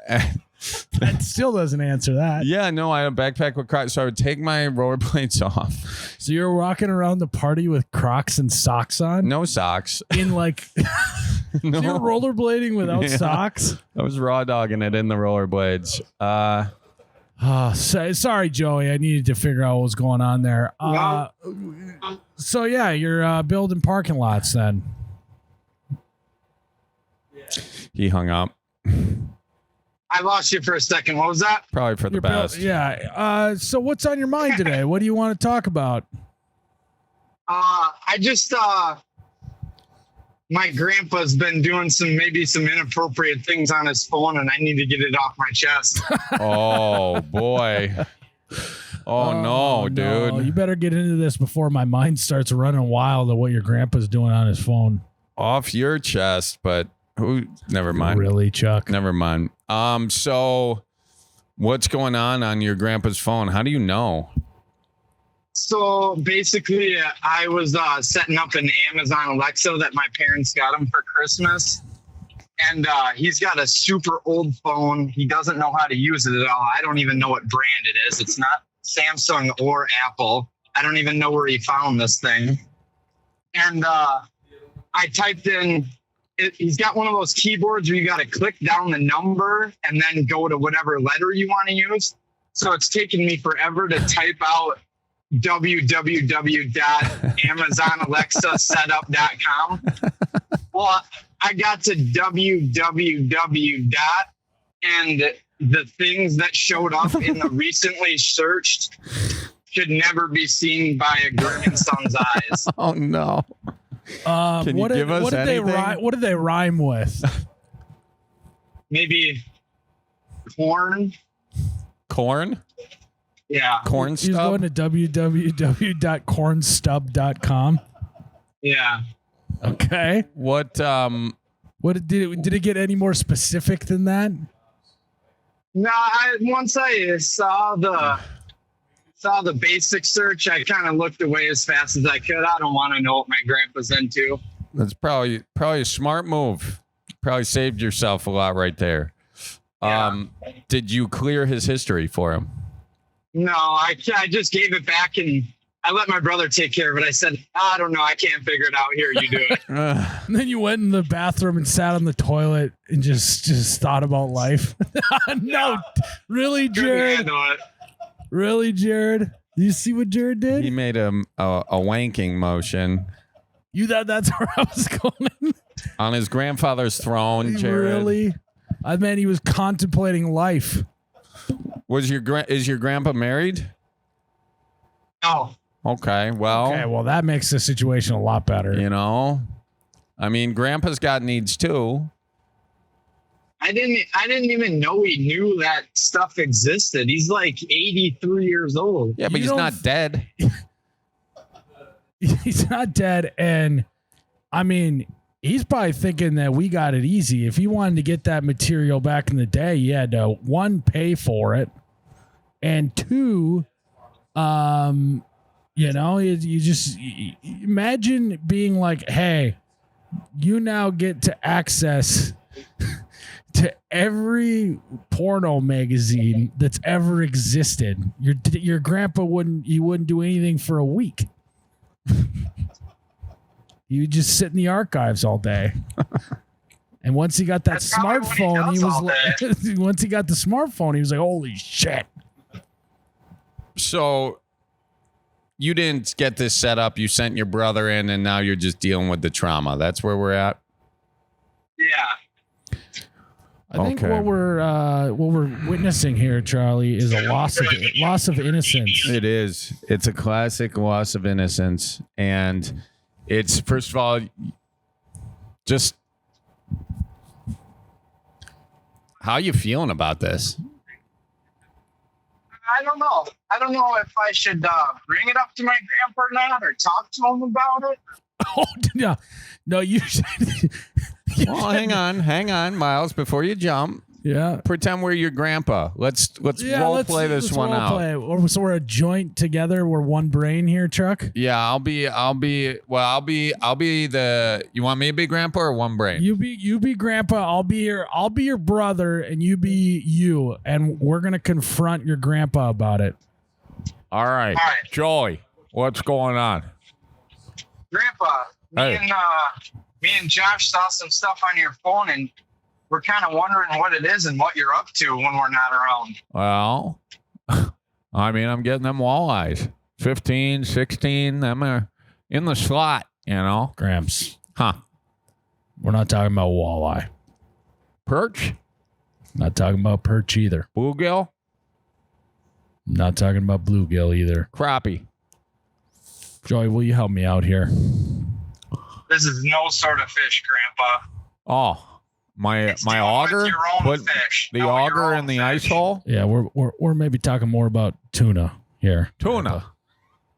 Speaker 2: That still doesn't answer that.
Speaker 1: Yeah, no, I had a backpack with Crocs. So I would take my rollerblades off.
Speaker 2: So you're walking around the party with Crocs and socks on?
Speaker 1: No socks.
Speaker 2: In like,
Speaker 1: No.
Speaker 2: so you're rollerblading without
Speaker 1: Yeah.
Speaker 2: socks?
Speaker 1: I was raw dogging it in the rollerblades.
Speaker 2: Oh, sorry, Joey. I needed to figure out what was going on there. So yeah, you're building parking lots then.
Speaker 1: He hung up.
Speaker 4: I lost you for a second. What was that?
Speaker 1: Probably for the
Speaker 2: You're
Speaker 1: best.
Speaker 2: yeah. So what's on your mind today? What do you want to talk about?
Speaker 4: I just my grandpa's been doing some inappropriate things on his phone, and I need to get it off my chest.
Speaker 1: Oh, boy. Oh, no, dude.
Speaker 2: You better get into this before my mind starts running wild at what your grandpa's doing on his phone.
Speaker 1: Off your chest, but who? Never mind.
Speaker 2: Really, Chuck?
Speaker 1: Never mind. So what's going on your grandpa's phone? How do you know?
Speaker 4: So basically, I was setting up an Amazon Alexa that my parents got him for Christmas. And he's got a super old phone. He doesn't know how to use it at all. I don't even know what brand it is. It's not Samsung or Apple. I don't even know where he found this thing. And I typed in, he's got one of those keyboards where you got to click down the number and then go to whatever letter you want to use. So it's taken me forever to type out www.amazonalexasetup.com. Well, I got to and the things that showed up in the recently searched should never be seen by a groom and son's eyes.
Speaker 1: Oh no! Can you give us anything?
Speaker 2: What did they rhyme with?
Speaker 4: Maybe corn.
Speaker 1: Corn?
Speaker 4: Yeah.
Speaker 1: Corn
Speaker 2: He's
Speaker 1: stub?
Speaker 2: going to www.cornstub.com.
Speaker 4: Yeah.
Speaker 2: Okay.
Speaker 1: What
Speaker 2: Did it get any more specific than that?
Speaker 4: No, once I saw the basic search, I kind of looked away as fast as I could. I don't want to know what my grandpa's into.
Speaker 1: That's probably a smart move. Probably saved yourself a lot right there.
Speaker 4: Yeah.
Speaker 1: Did you clear his history for him?
Speaker 4: No, I just gave it back and I let my brother take care of it. I said, I don't know. I can't figure it out. Here, you do it.
Speaker 2: And then you went in the bathroom and sat on the toilet and just thought about life. No, really, Jared?
Speaker 4: Handle it.
Speaker 2: Really, Jared? You see what Jared did?
Speaker 1: He made a wanking motion
Speaker 2: You thought that's where I was going?
Speaker 1: on his grandfather's throne, Jared.
Speaker 2: Really? I meant he was contemplating life.
Speaker 1: Is your grandpa married?
Speaker 4: No.
Speaker 1: Okay, well,
Speaker 2: Okay, well, that makes the situation a lot better.
Speaker 1: you know, I mean, grandpa's got needs too.
Speaker 4: I didn't even know he knew that stuff existed. He's like 83 years old.
Speaker 1: Yeah, but
Speaker 2: You
Speaker 1: he's
Speaker 2: don't-
Speaker 1: not dead.
Speaker 2: He's not dead. And, I mean, he's probably thinking that we got it easy. If he wanted to get that material back in the day, he had to, one, pay for it. And two, you know, you just imagine being like, hey, you now get to access to every porno magazine that's ever existed. Your grandpa wouldn't do anything for a week. He would just sit in the archives all day. And once he got that
Speaker 4: That's probably what he
Speaker 2: smartphone, he
Speaker 4: does
Speaker 2: was
Speaker 4: all
Speaker 2: like, once he got the smartphone, he was like, holy shit.
Speaker 1: So you didn't get this set up. You sent your brother in, and now you're just dealing with the trauma. That's where we're at.
Speaker 4: Yeah.
Speaker 2: I think
Speaker 1: Okay.
Speaker 2: what we're witnessing here, Charlie, is a loss of innocence.
Speaker 1: It is. It's a classic loss of innocence. And it's, first of all, just how you feeling about this?
Speaker 4: I don't know. I don't know if I should bring it up to my grandpa or not, or talk to him about it.
Speaker 2: Oh, no, you should.
Speaker 1: Well, hang on, Miles, before you jump.
Speaker 2: Yeah.
Speaker 1: Pretend we're your grandpa. Let's role play this one out.
Speaker 2: So we're a joint together. We're one brain here, Chuck.
Speaker 1: Yeah, I'll be the, you want me to be grandpa or one brain?
Speaker 2: You be grandpa. I'll be your brother, and you be you, and we're gonna confront your grandpa about it.
Speaker 1: All right.
Speaker 4: All right.
Speaker 1: Joey, what's going on?
Speaker 4: Grandpa,
Speaker 1: Hey.
Speaker 4: me and Josh saw some stuff on your phone, and we're kind of wondering what it is and what you're up to when we're not around.
Speaker 1: Well, I mean, I'm getting them walleyes. 15, 16, them are in the slot, you know?
Speaker 2: Gramps,
Speaker 1: Huh.
Speaker 2: we're not talking about walleye.
Speaker 1: Perch?
Speaker 2: Not talking about perch either.
Speaker 1: Bluegill?
Speaker 2: Not talking about bluegill either.
Speaker 1: Crappie?
Speaker 2: Joey, will you help me out here?
Speaker 4: This is no sort of fish, Grandpa.
Speaker 1: Oh, my
Speaker 4: It's dealing
Speaker 1: auger?
Speaker 4: with your own
Speaker 1: Put
Speaker 4: fish.
Speaker 1: the
Speaker 4: No, your
Speaker 1: auger
Speaker 4: own
Speaker 1: in the
Speaker 4: fish.
Speaker 1: ice hole?
Speaker 2: Yeah, we're maybe talking more about tuna here.
Speaker 1: Tuna.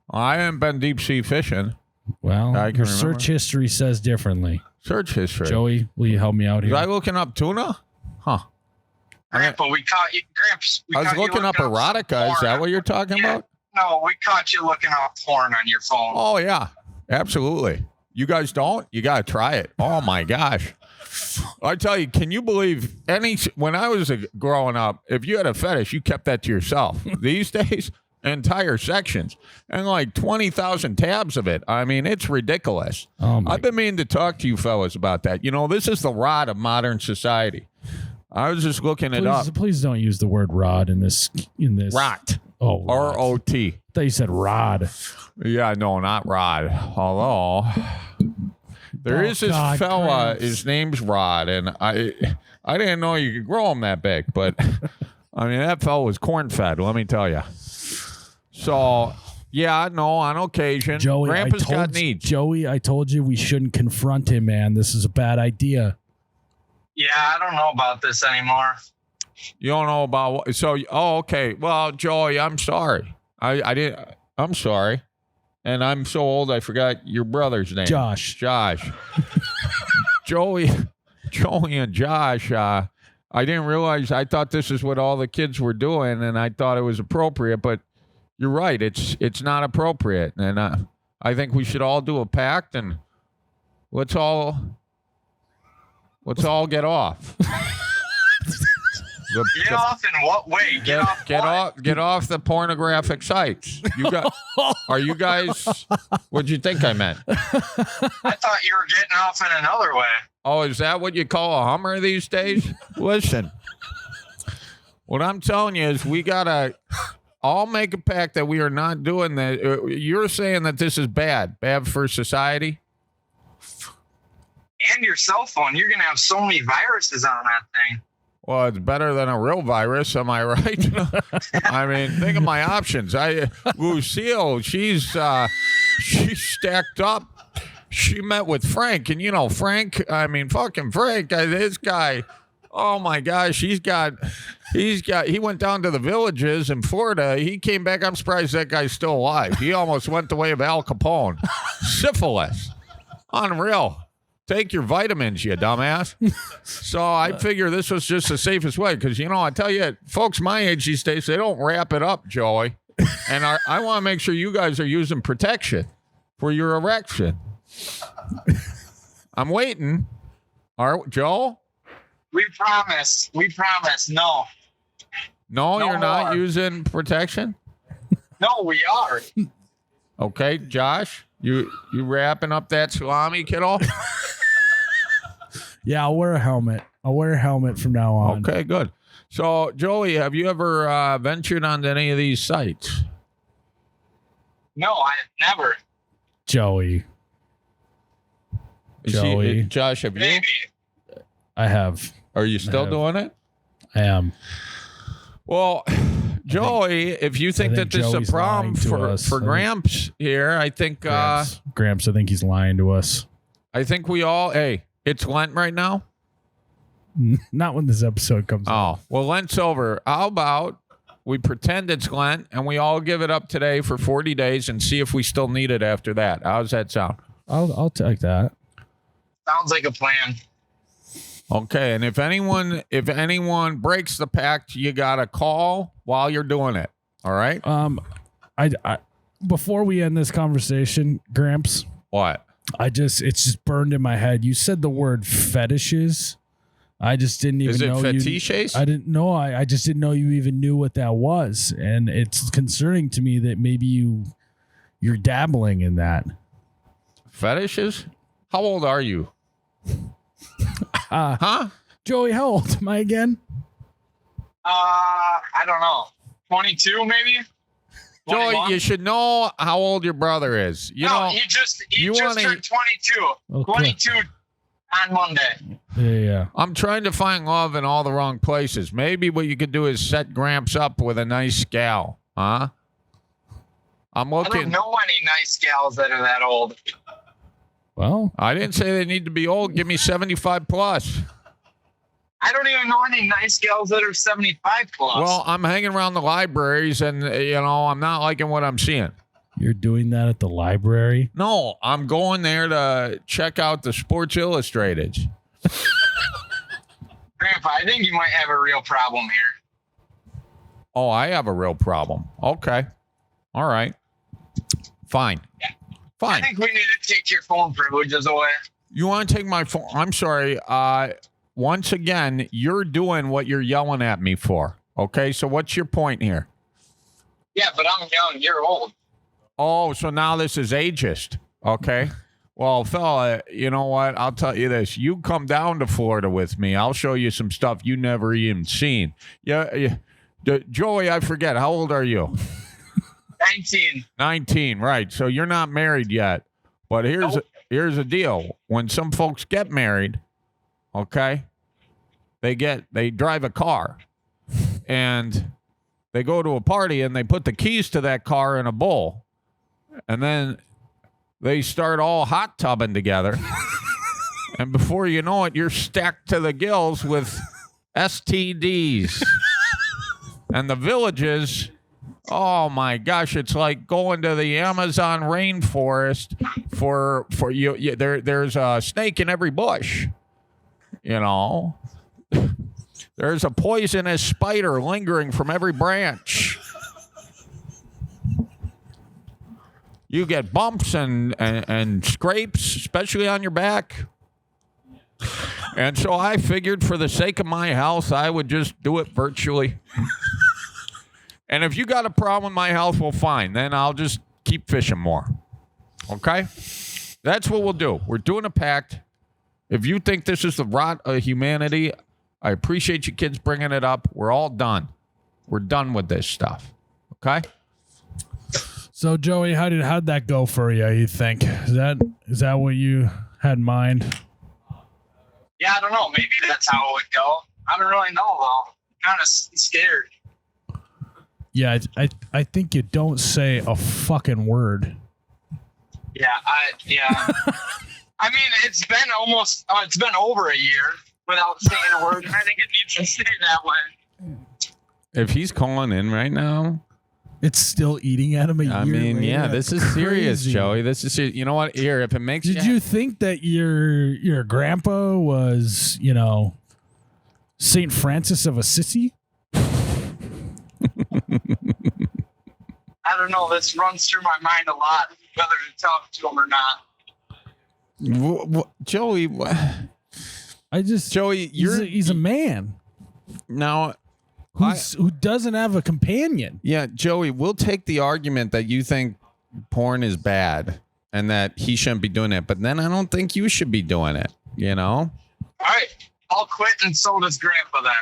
Speaker 1: I haven't been deep sea fishing.
Speaker 2: Well,
Speaker 1: I can
Speaker 2: your
Speaker 1: remember.
Speaker 2: search history says differently.
Speaker 1: Search history.
Speaker 2: Joey, will you help me out
Speaker 1: Was
Speaker 2: here?
Speaker 1: I looking up tuna? Huh.
Speaker 4: Grandpa, we caught you. Gramps, we
Speaker 1: I was
Speaker 4: caught you
Speaker 1: looking up
Speaker 4: some
Speaker 1: erotica. Is
Speaker 4: porn.
Speaker 1: that what you're talking
Speaker 4: Yeah.
Speaker 1: about?
Speaker 4: No, we caught you looking up porn on your phone.
Speaker 1: Oh, yeah. Absolutely. You guys don't? You got to try it. Oh, my gosh. I tell you, can you believe when I was growing up, if you had a fetish, you kept that to yourself. These days, entire sections and like 20,000 tabs of it. I mean, it's ridiculous.
Speaker 2: Oh my
Speaker 1: I've been meaning to talk to you fellas about that. You know, this is the rot of modern society. I was just looking it up.
Speaker 2: Please don't use the word rod in this.
Speaker 1: Rot.
Speaker 2: Oh, rod.
Speaker 1: R-O-T.
Speaker 2: I thought you said rod.
Speaker 1: Yeah, no, not Rod. Although there
Speaker 2: Oh,
Speaker 1: is this
Speaker 2: God,
Speaker 1: fella,
Speaker 2: Gramps.
Speaker 1: his name's Rod, and I
Speaker 5: I didn't know you could grow them that big, but I mean, that fellow was corn fed, let me tell you. So, yeah, no, on occasion,
Speaker 2: Joey,
Speaker 5: Grandpa's got needs.
Speaker 2: Joey, I told you we shouldn't confront him, man. This is a bad idea.
Speaker 4: Yeah, I don't know about this anymore.
Speaker 5: You don't know about what? So, okay. Well, Joey, I'm sorry. I didn't. I'm sorry, and I'm so old I forgot your brother's name.
Speaker 2: Josh.
Speaker 5: Joey and Josh. I didn't realize. I thought this is what all the kids were doing, and I thought it was appropriate. But you're right. It's not appropriate, and I think we should all do a pact and let's all get off.
Speaker 4: Get off in what way?
Speaker 5: Get off the pornographic sites. Are you guys? What'd you think I meant?
Speaker 4: I thought you were getting off in another way.
Speaker 5: Oh, is that what you call a Hummer these days? Listen, what I'm telling you is we gotta all make a pact that we are not doing that. You're saying that this is bad for society.
Speaker 4: And your cell phone, you're gonna have so many viruses on that thing.
Speaker 5: Well, it's better than a real virus, am I right? I mean, think of my options. Lucille, she's stacked up. She met with Frank, and Frank. I mean, fucking Frank. This guy. Oh my gosh, he went down to the villages in Florida. He came back. I'm surprised that guy's still alive. He almost went the way of Al Capone. Syphilis, unreal. Take your vitamins, you dumbass. So I figure this was just the safest way because, I tell you, folks my age these days, they don't wrap it up, Joey. And I want to make sure you guys are using protection for your erection. I'm waiting. Joel?
Speaker 4: We promise. No.
Speaker 5: No, you're not
Speaker 4: more.
Speaker 5: using protection?
Speaker 4: No, we are.
Speaker 5: Okay, Josh, you wrapping up that salami, kiddo?
Speaker 2: Yeah, I'll wear a helmet. I'll wear a helmet from now on.
Speaker 5: Okay, good. So, Joey, have you ever ventured onto any of these sites?
Speaker 4: No, I've never.
Speaker 2: Joey.
Speaker 5: Josh, have you?
Speaker 4: Maybe.
Speaker 2: I have.
Speaker 5: Are you still doing it?
Speaker 2: I am.
Speaker 5: Well, Joey, if you think that this is
Speaker 2: Joey's
Speaker 5: a problem
Speaker 2: lying to
Speaker 5: for
Speaker 2: us.
Speaker 5: Gramps here, I think
Speaker 2: Gramps, I think he's lying to us.
Speaker 5: I think we all. Hey, it's Lent right now.
Speaker 2: Not when this episode comes out.
Speaker 5: Oh, well, Lent's over. How about we pretend it's Lent and we all give it up today for 40 days and see if we still need it after that? How's that sound?
Speaker 2: I'll take that.
Speaker 4: Sounds like a plan.
Speaker 5: Okay, and if anyone breaks the pact, you gotta call while you're doing it. All right.
Speaker 2: I before we end this conversation, Gramps,
Speaker 5: What?
Speaker 2: it's just burned in my head. You said the word fetishes. I just didn't even know.
Speaker 5: Is it fetiches?
Speaker 2: I didn't know. I just didn't know you even knew what that was, and it's concerning to me that maybe you're dabbling in that.
Speaker 5: Fetishes? How old are you? Huh?
Speaker 2: Joey, how old am I again?
Speaker 4: I don't know. 22 maybe?
Speaker 5: Joey,
Speaker 4: 21?
Speaker 5: you should know how old your brother is. He just
Speaker 4: turned 22.
Speaker 2: Okay.
Speaker 4: 22 on Monday.
Speaker 2: Yeah.
Speaker 5: I'm trying to find love in all the wrong places. Maybe what you could do is set Gramps up with a nice gal, huh? I'm
Speaker 4: I
Speaker 5: looking.
Speaker 4: don't know any nice gals that are that old.
Speaker 2: Well,
Speaker 5: I didn't say they need to be old. Give me 75 plus.
Speaker 4: I don't even know any nice gals that are 75 plus.
Speaker 5: Well, I'm hanging around the libraries and, I'm not liking what I'm seeing.
Speaker 2: you're doing that at the library?
Speaker 5: No, I'm going there to check out the Sports Illustrated.
Speaker 4: Grandpa, I think you might have a real problem here.
Speaker 5: Oh, I have a real problem. Okay. All right. Fine. Fine.
Speaker 4: I think we need to take your phone privileges away.
Speaker 5: You want to take my phone? I'm sorry. Once again, you're doing what you're yelling at me for. Okay, so what's your point here?
Speaker 4: Yeah, but I'm young. You're old.
Speaker 5: Oh, so now this is ageist. Okay. Well, fella, you know what? I'll tell you this. You come down to Florida with me. I'll show you some stuff you never even seen. Yeah. Joey, I forget. How old are you?
Speaker 4: 19.
Speaker 5: 19, right. So you're not married yet. But here's a deal. When some folks get married, okay, they drive a car and they go to a party and they put the keys to that car in a bowl. And then they start all hot tubbing together. And before you know it, you're stacked to the gills with STDs. And the villages, oh my gosh, it's like going to the Amazon rainforest for you. There's a snake in every bush, you know. There's a poisonous spider lingering from every branch. You get bumps and scrapes, especially on your back. And so I figured for the sake of my health, I would just do it virtually. And if you got a problem with my health, well, fine. Then I'll just keep fishing more. Okay? That's what we'll do. We're doing a pact. If you think this is the rot of humanity, I appreciate you kids bringing it up. We're all done. We're done with this stuff. Okay?
Speaker 2: So, Joey, how'd that go for you, you think? Is that what you had in mind?
Speaker 4: Yeah, I don't know. Maybe that's how it would go. I don't really know, though. I'm kind of scared.
Speaker 2: Yeah, I think you don't say a fucking word.
Speaker 4: Yeah, I mean, it's been over a year without saying a word. I think it needs to stay that way.
Speaker 1: If he's calling in right now,
Speaker 2: it's still eating at him a year
Speaker 1: I mean,
Speaker 2: later.
Speaker 1: yeah, this is serious,
Speaker 2: Crazy.
Speaker 1: Joey. This is serious. You know what? Here, if it makes
Speaker 2: Did you think that your grandpa was, St. Francis of Assisi?
Speaker 4: I don't know. This runs through my mind a lot, whether to talk to him or not.
Speaker 1: Joey, Joey,
Speaker 2: he's a man
Speaker 1: now
Speaker 2: who doesn't have a companion.
Speaker 1: Yeah, Joey, we'll take the argument that you think porn is bad and that he shouldn't be doing it, but then I don't think you should be doing it,
Speaker 4: All right. I'll quit, and so does Grandpa then.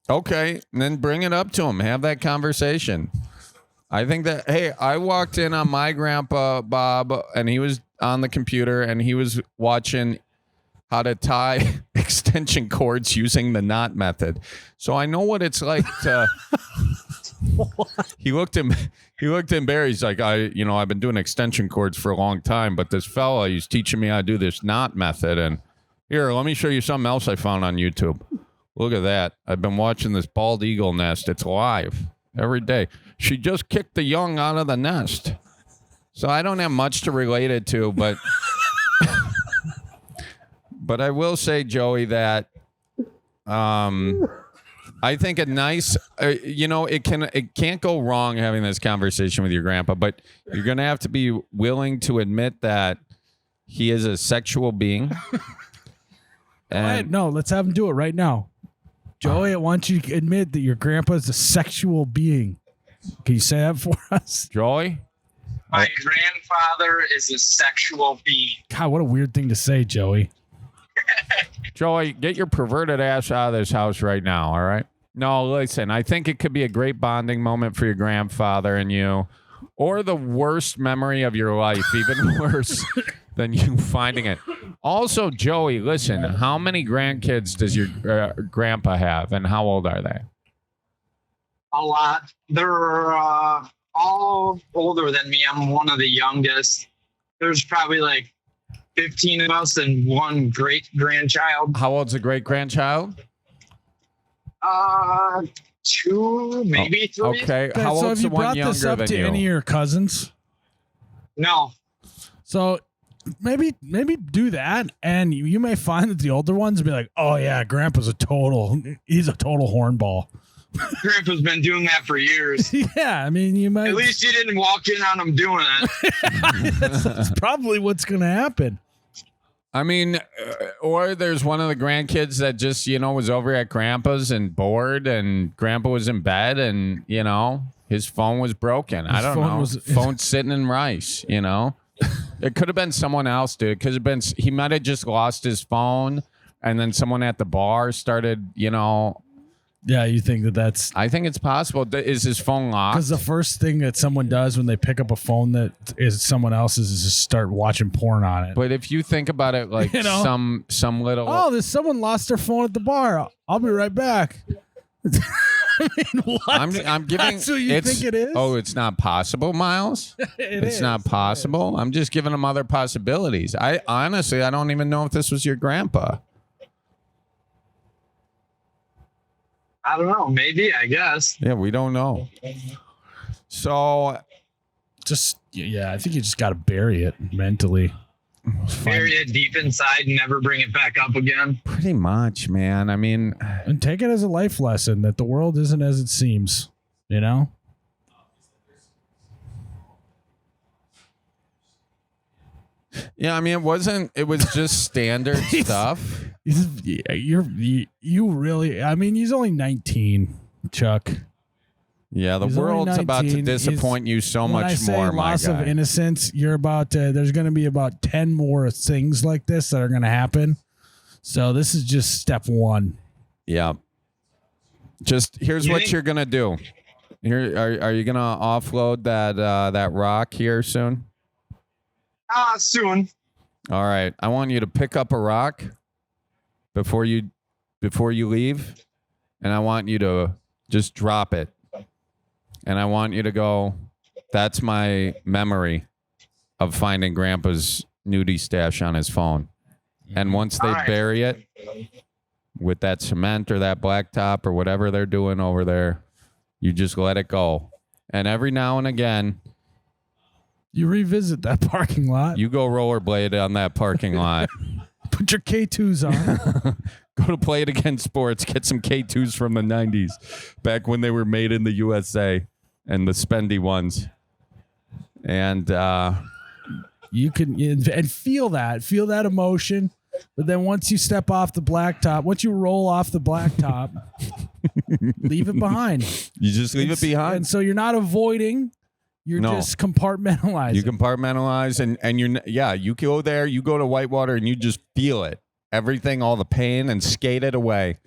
Speaker 1: Okay, and then bring it up to him. Have that conversation. I think that, hey, I walked in on my grandpa, Bob, and he was on the computer, and he was watching how to tie extension cords using the knot method. So I know what it's like to... He looked in Barry. He's like, I've been doing extension cords for a long time, but this fella, he's teaching me how to do this knot method. And here, let me show you something else I found on YouTube. Look at that. I've been watching this bald eagle nest. It's live every day. She just kicked the young out of the nest. So I don't have much to relate it to, but but I will say, Joey, that I think a nice, it can't go wrong having this conversation with your grandpa, but you're going to have to be willing to admit that he is a sexual being. And
Speaker 2: No, let's have him do it right now. Joey, I want you to admit that your grandpa is a sexual being. Can you say that for us?
Speaker 1: Joey?
Speaker 4: My grandfather is a sexual being.
Speaker 2: God, what a weird thing to say, Joey.
Speaker 5: Joey, get your perverted ass out of this house right now, all right? No, listen, I think it could be a great bonding moment for your grandfather and you, or the worst memory of your life, even worse than you finding it. Also, Joey, listen, how many grandkids does your grandpa have, and how old are they?
Speaker 4: A lot. They're all older than me. I'm one of the youngest. There's probably like 15 of us and one great grandchild.
Speaker 5: How old's the great grandchild?
Speaker 4: 2, maybe 3.
Speaker 5: Okay. How
Speaker 2: so
Speaker 5: old's
Speaker 2: have
Speaker 5: the
Speaker 2: you
Speaker 5: one
Speaker 2: brought this
Speaker 5: younger
Speaker 2: up
Speaker 5: than
Speaker 2: to
Speaker 5: you?
Speaker 2: any of your cousins?
Speaker 4: No.
Speaker 2: So maybe do that, and you may find that the older ones will be like, oh yeah, grandpa's he's a total hornball.
Speaker 4: Grandpa's been doing that for years.
Speaker 2: Yeah, I mean, you might.
Speaker 4: At least you didn't walk in on him doing it.
Speaker 2: that's probably what's going to happen.
Speaker 1: I mean, or there's one of the grandkids that just, was over at grandpa's and bored, and grandpa was in bed, and, his phone was broken. I don't know. Phone's sitting in rice, It could have been someone else, dude. He might have just lost his phone, and then someone at the bar started,
Speaker 2: Yeah, you think that's
Speaker 5: I think it's possible. Is his phone locked?
Speaker 2: because the first thing that someone does when they pick up a phone that is someone else's is just start watching porn on it.
Speaker 5: But if you think about it, like
Speaker 2: You know?
Speaker 5: some little.
Speaker 2: Oh, there's someone lost their phone at the bar. I'll be right back. I mean, what?
Speaker 5: I'm giving.
Speaker 2: That's what you think it is?
Speaker 5: Oh, it's not possible, Miles. It's not possible. I'm just giving them other possibilities. I honestly, I don't even know if this was your grandpa.
Speaker 4: I don't know. Maybe, I guess.
Speaker 5: Yeah, we don't know. So
Speaker 2: Just I think you just got to bury it mentally.
Speaker 4: Bury it deep inside and never bring it back up again.
Speaker 5: pretty much, man. I mean,
Speaker 2: And take it as a life lesson that the world isn't as it seems, you know?
Speaker 5: yeah. I mean, it wasn't. It was just standard stuff.
Speaker 2: You really, I mean, he's only 19, Chuck.
Speaker 5: Yeah, the
Speaker 2: He's only
Speaker 5: world's about to
Speaker 2: 19.
Speaker 5: disappoint you so
Speaker 2: When I
Speaker 5: much
Speaker 2: say
Speaker 5: more, my
Speaker 2: loss
Speaker 5: guy.
Speaker 2: of innocence, you're about to, there's going to be about 10 more things like this that are going to happen. So this is just step one.
Speaker 5: Yeah. Just here's
Speaker 4: You
Speaker 5: what
Speaker 4: think-
Speaker 5: you're gonna do. Here, are you gonna offload that rock here soon?
Speaker 4: Soon.
Speaker 5: All right. I want you to pick up a rock before you leave, and I want you to just drop it. And I want you to go, that's my memory of finding Grandpa's nudie stash on his phone. And once they
Speaker 4: All right.
Speaker 5: bury it with that cement or that blacktop or whatever they're doing over there, you just let it go. And every now and again,
Speaker 2: You revisit that parking lot,
Speaker 5: you go rollerblade on that parking lot.
Speaker 2: put your K2s on.
Speaker 5: Go to Play It Again Sports, get some K2s from the 90s, back when they were made in the USA, and the spendy ones. And
Speaker 2: You can and feel that emotion. But then once you step off the blacktop, once you roll off the blacktop, leave it behind.
Speaker 5: you just leave it behind.
Speaker 2: And so you're not avoiding, you're
Speaker 5: No.
Speaker 2: just compartmentalizing.
Speaker 5: You compartmentalize, and you go there, you go to Whitewater, and you just feel it. Everything, all the pain, and skate it away.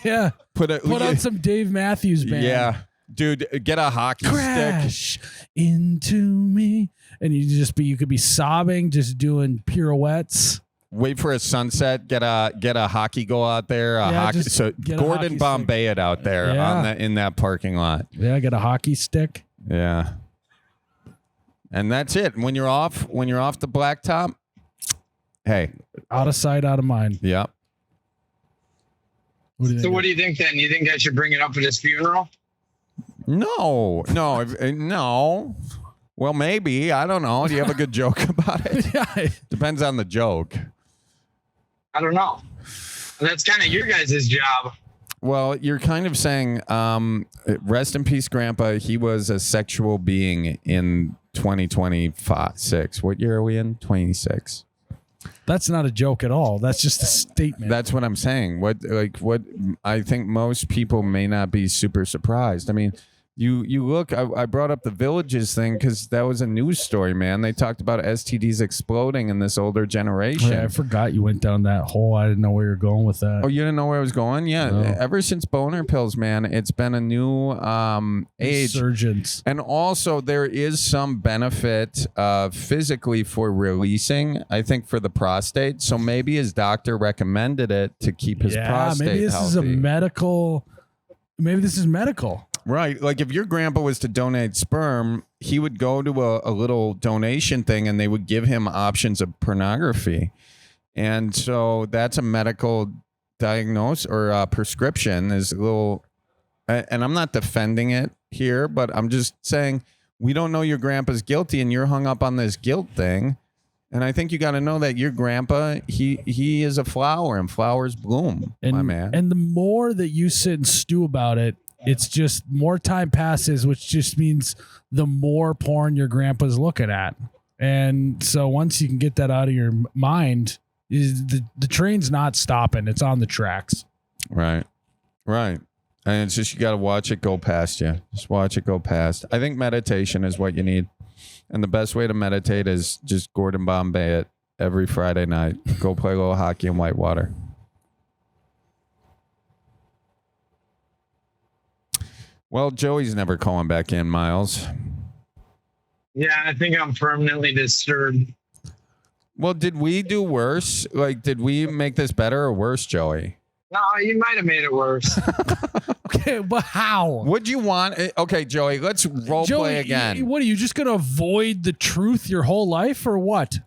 Speaker 2: Yeah.
Speaker 5: Put
Speaker 2: on some Dave Matthews Band.
Speaker 5: Yeah. Dude, get a hockey stick.
Speaker 2: Crash into me. And you could be sobbing, just doing pirouettes.
Speaker 5: Wait for a sunset. Get a hockey goal out there.
Speaker 2: Just
Speaker 5: So
Speaker 2: get a
Speaker 5: Gordon
Speaker 2: hockey
Speaker 5: Bombay it out there
Speaker 2: Yeah.
Speaker 5: in that parking lot.
Speaker 2: Yeah, get a hockey stick.
Speaker 5: Yeah. And that's it. When you're off the blacktop, hey,
Speaker 2: Out of sight, out of mind.
Speaker 5: yep.
Speaker 2: What do you
Speaker 4: So
Speaker 2: think?
Speaker 4: what do you think then? You think I should bring it up at his funeral?
Speaker 5: No. Well, maybe. I don't know. Do you have a good joke about it?
Speaker 2: Yeah.
Speaker 5: Depends on the joke.
Speaker 4: I don't know. That's kind of your guys' job.
Speaker 5: Well, you're kind of saying, rest in peace, Grandpa. He was a sexual being in 2026. What year are we in? 26.
Speaker 2: That's not a joke at all. That's just a statement.
Speaker 5: That's what I'm saying. What I think most people may not be super surprised. I mean, you look, I brought up the Villages thing because that was a news story, man. They talked about STDs exploding in this older generation.
Speaker 2: I forgot you went down that hole. I didn't know where you're going with that.
Speaker 5: Oh, you didn't know where I was going? Yeah.
Speaker 2: No.
Speaker 5: Ever since boner pills, man, it's been a new age.
Speaker 2: Resurgence.
Speaker 5: And also, there is some benefit physically for releasing, I think, for the prostate. So maybe his doctor recommended it to keep his prostate
Speaker 2: maybe this is a
Speaker 5: healthy.
Speaker 2: medical. Maybe this is medical.
Speaker 5: Right. Like if your grandpa was to donate sperm, he would go to a little donation thing and they would give him options of pornography. And so that's a medical diagnose or prescription is a little, and I'm not defending it here, but I'm just saying we don't know your grandpa's guilty and you're hung up on this guilt thing. And I think you got to know that your grandpa, he is a flower and flowers bloom,
Speaker 2: And,
Speaker 5: my man.
Speaker 2: and the more that you sit and stew about it, it's just more time passes, which just means the more porn your grandpa's looking at. And so once you can get that out of your mind, the train's not stopping. It's on the tracks.
Speaker 5: Right. Right. And it's just you got to watch it go past you. Just watch it go past. I think meditation is what you need. And the best way to meditate is just Gordon Bombay it every Friday night. Go play a little hockey in Whitewater.
Speaker 1: Well, Joey's never calling back in, Miles.
Speaker 4: Yeah, I think I'm permanently disturbed.
Speaker 1: Well, did we do worse? Like, did we make this better or worse, Joey?
Speaker 4: No, you might have made it worse.
Speaker 2: Okay, but how?
Speaker 1: Would you want? Okay, Joey, let's role play again.
Speaker 2: What are you just gonna avoid the truth your whole life, or what?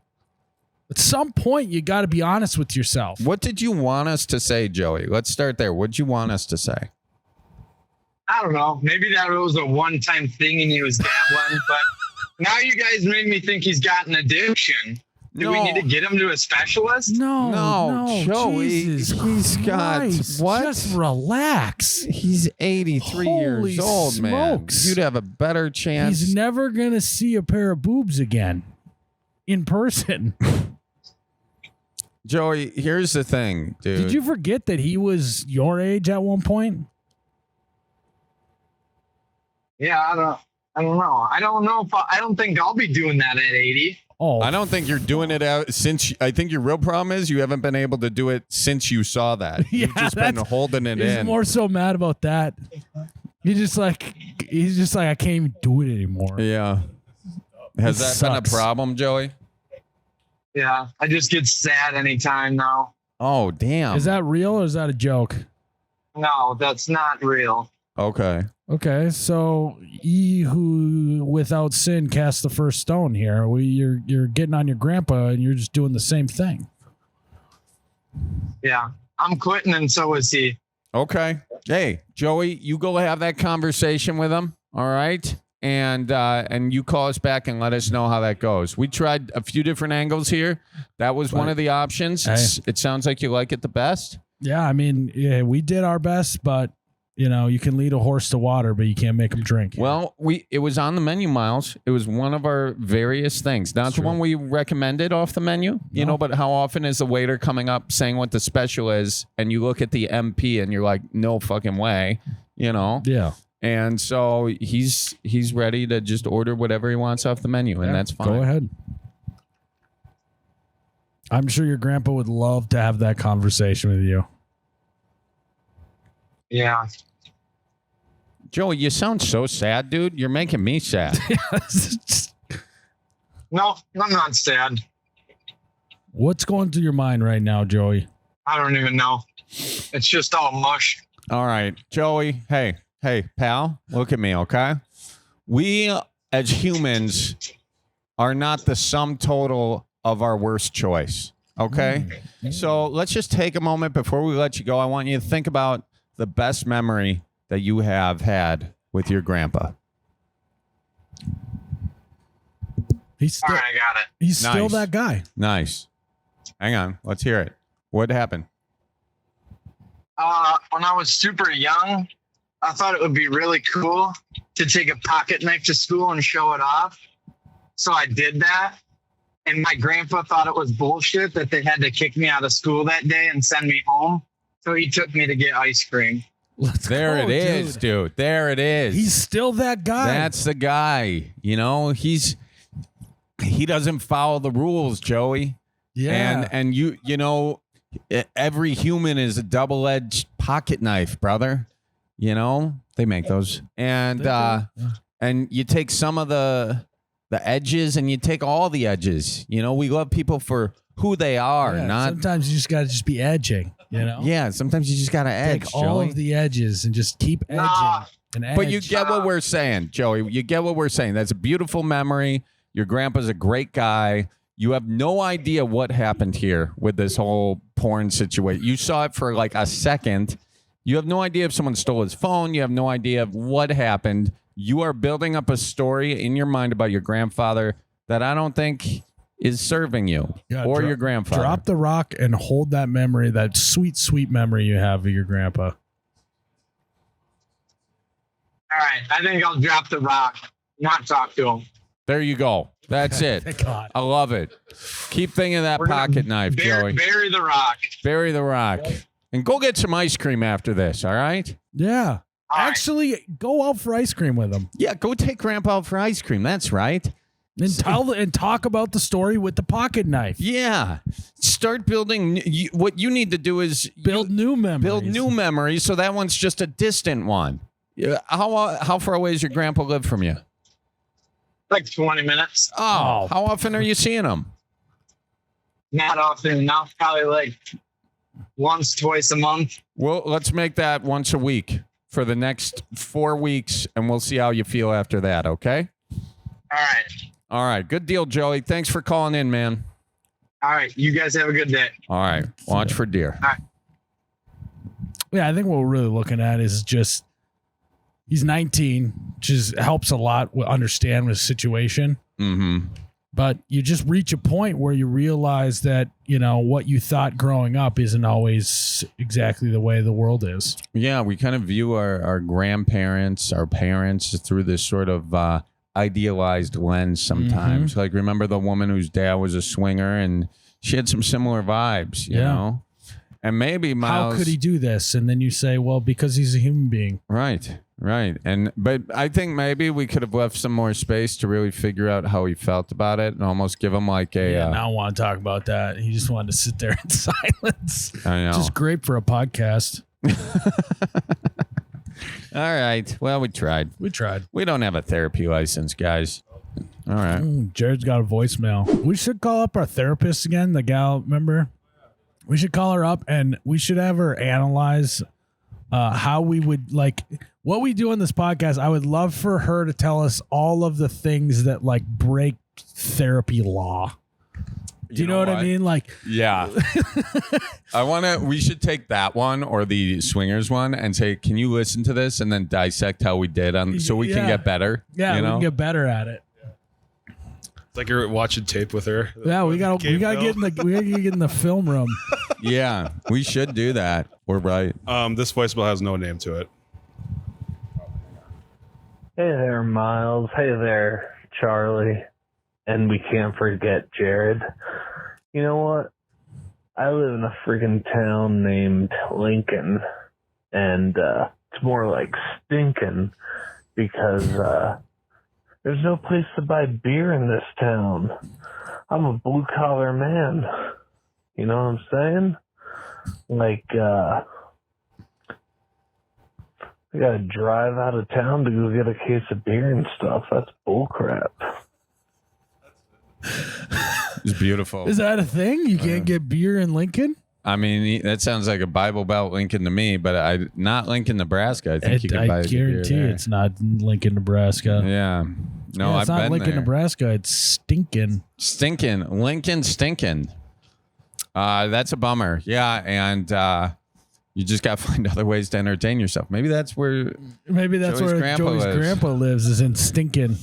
Speaker 2: At some point, you got to be honest with yourself.
Speaker 1: What did you want us to say, Joey? Let's start there. What did you want us to say?
Speaker 4: I don't know. Maybe that was a one-time thing and he was dabbling, but now you guys made me think he's got an addiction. Do we need to get him to a specialist?
Speaker 2: No,
Speaker 1: Joey.
Speaker 2: Jesus
Speaker 1: He's got
Speaker 2: Christ.
Speaker 1: what?
Speaker 2: Just relax.
Speaker 1: He's 83
Speaker 2: Holy
Speaker 1: years old,
Speaker 2: smokes.
Speaker 1: man. You'd have a better chance.
Speaker 2: He's never gonna see a pair of boobs again in person.
Speaker 1: Joey, here's the thing, dude.
Speaker 2: Did you forget that he was your age at one point?
Speaker 4: Yeah, I don't know. I don't think I'll be doing that at 80.
Speaker 2: Oh,
Speaker 1: I don't think you're doing it out since. I think your real problem is you haven't been able to do it since you saw that.
Speaker 2: Yeah,
Speaker 1: You've just been holding it
Speaker 2: he's
Speaker 1: in.
Speaker 2: more so mad about that. He's just like I can't even do it anymore.
Speaker 1: Yeah. Has
Speaker 2: It
Speaker 1: that been a
Speaker 2: sucks.
Speaker 1: problem, Joey?
Speaker 4: Yeah, I just get sad anytime now.
Speaker 1: Oh, damn.
Speaker 2: Is that real or is that a joke?
Speaker 4: No, that's not real.
Speaker 1: Okay.
Speaker 2: Okay, so ye who without sin cast the first stone here. You're getting on your grandpa and you're just doing the same thing.
Speaker 4: Yeah, I'm quitting and so is he.
Speaker 1: Okay. Hey, Joey, you go have that conversation with him. All right. And you call us back and let us know how that goes. We tried a few different angles here. That was one of the options. It sounds like you like it the best.
Speaker 2: Yeah, I mean, yeah, we did our best, but you know, you can lead a horse to water, but you can't make him drink.
Speaker 1: Well, it was on the menu, Miles. It was one of our various things. Not the one we recommended off the menu, you know, but how often is the waiter coming up saying what the special is, and you look at the MP and you're like, no fucking way, you know?
Speaker 2: Yeah.
Speaker 1: And so he's ready to just order whatever he wants off the menu, and that's fine.
Speaker 2: Go ahead. I'm sure your grandpa would love to have that conversation with you.
Speaker 4: Yeah.
Speaker 1: Joey, you sound so sad, dude. You're making me sad.
Speaker 4: No, I'm not sad.
Speaker 2: What's going through your mind right now, Joey?
Speaker 4: I don't even know. It's just all mush.
Speaker 1: All right, Joey. Hey, pal, look at me, okay? We as humans are not the sum total of our worst choice, okay? So let's just take a moment before we let you go. I want you to think about the best memory that you have had with your grandpa.
Speaker 2: He's still,
Speaker 4: All right, I got it.
Speaker 2: he's still
Speaker 1: Nice.
Speaker 2: that guy.
Speaker 1: Nice. Hang on, let's hear it. What happened?
Speaker 4: When I was super young, I thought it would be really cool to take a pocket knife to school and show it off. So I did that. And my grandpa thought it was bullshit that they had to kick me out of school that day and send me home. So he took me to get ice cream.
Speaker 1: There it is, dude. There it is.
Speaker 2: He's still that guy.
Speaker 1: That's the guy. You know, he doesn't follow the rules, Joey.
Speaker 2: yeah.
Speaker 1: And you know, every human is a double-edged pocket knife, brother. You know, they make those. And and you take some of the edges and you take all the edges. You know, we love people for who they are,
Speaker 2: Yeah,
Speaker 1: not
Speaker 2: sometimes you just gotta just be edging, you know?
Speaker 1: Yeah, sometimes you just got to edge,
Speaker 2: Take all
Speaker 1: Joey.
Speaker 2: of the edges and just keep edging and edge.
Speaker 1: But you get what we're saying, Joey. You get what we're saying. That's a beautiful memory. Your grandpa's a great guy. You have no idea what happened here with this whole porn situation. You saw it for like a second. You have no idea if someone stole his phone. You have no idea of what happened. You are building up a story in your mind about your grandfather that I don't think is serving you
Speaker 2: Yeah,
Speaker 1: or your grandfather.
Speaker 2: Drop the rock and hold that memory, that sweet, sweet memory you have of your grandpa.
Speaker 4: All right, I think I'll drop the rock, not talk to him.
Speaker 1: There you go. That's it.
Speaker 2: Thank God.
Speaker 1: I love it. Keep thinking of that
Speaker 4: We're gonna
Speaker 1: pocket knife, Joey.
Speaker 4: Bury the rock.
Speaker 1: Bury the rock. And go get some ice cream after this, all right?
Speaker 2: Yeah.
Speaker 4: All right.
Speaker 2: Actually, go out for ice cream with him
Speaker 1: Yeah, go take Grandpa out for ice cream. That's right.
Speaker 2: and talk about the story with the pocket knife.
Speaker 1: Yeah. Start building. What you need to do is
Speaker 2: Build new memories.
Speaker 1: build new memories so that one's just a distant one. Yeah. How far away does your grandpa live from you?
Speaker 4: Like 20 minutes.
Speaker 1: Oh, how often are you seeing him?
Speaker 4: Not often enough. Probably like once, twice a month.
Speaker 1: Well, let's make that once a week for the next 4 weeks, and we'll see how you feel after that, okay?
Speaker 4: All right.
Speaker 1: All right. Good deal, Joey. Thanks for calling in, man.
Speaker 4: All right. You guys have a good day.
Speaker 1: All right. Watch for deer.
Speaker 4: All right.
Speaker 2: Yeah, I think what we're really looking at is just he's 19, which helps a lot with understand his situation.
Speaker 1: Mm-hmm.
Speaker 2: But you just reach a point where you realize that, you know, what you thought growing up isn't always exactly the way the world is.
Speaker 1: Yeah, we kind of view our grandparents, our parents through this sort of idealized lens sometimes. Like, remember the woman whose dad was a swinger and she had some similar vibes, you know? And maybe Miles...
Speaker 2: How could he do this? And then you say, well, because he's a human being.
Speaker 1: Right. But I think maybe we could have left some more space to really figure out how he felt about it and almost give him like a...
Speaker 2: Yeah, now I want to talk about that. He just wanted to sit there in silence.
Speaker 1: I know.
Speaker 2: Which is great for a podcast.
Speaker 1: All right. Well, we tried. We don't have a therapy license, guys. All right.
Speaker 2: Jared's got a voicemail. We should call up our therapist again, the gal, remember? We should call her up and we should have her analyze how we would like what we do on this podcast. I would love for her to tell us all of the things that like break therapy law. Do you know what I mean? Like,
Speaker 1: yeah. We should take that one or the swingers one and say, can you listen to this and then dissect how we did so we can get better?
Speaker 2: Yeah, we can get better at it.
Speaker 3: It's like you're watching tape with her.
Speaker 2: Yeah, we gotta get in the film room.
Speaker 1: Yeah, we should do that. We're right.
Speaker 3: This voicemail has no name to it.
Speaker 6: Hey there, Miles. Hey there, Charlie. And we can't forget Jared. You know what? I live in a freaking town named Lincoln. And it's more like stinking because there's no place to buy beer in this town. I'm a blue-collar man. You know what I'm saying? Like, I gotta drive out of town to go get a case of beer and stuff. That's bullcrap.
Speaker 1: It's beautiful.
Speaker 2: Is that a thing? You can't get beer in Lincoln?
Speaker 1: I mean, that sounds like a Bible Belt Lincoln to me, but not Lincoln, Nebraska. I think you can buy
Speaker 2: I guarantee it's not Lincoln, Nebraska.
Speaker 1: Yeah. No,
Speaker 2: it's
Speaker 1: I've
Speaker 2: not
Speaker 1: been
Speaker 2: Lincoln,
Speaker 1: there.
Speaker 2: Nebraska. It's stinking.
Speaker 1: Lincoln stinking. That's a bummer. Yeah, and you just got to find other ways to entertain yourself. Maybe that's where Joey's
Speaker 2: grandpa lives is in stinking.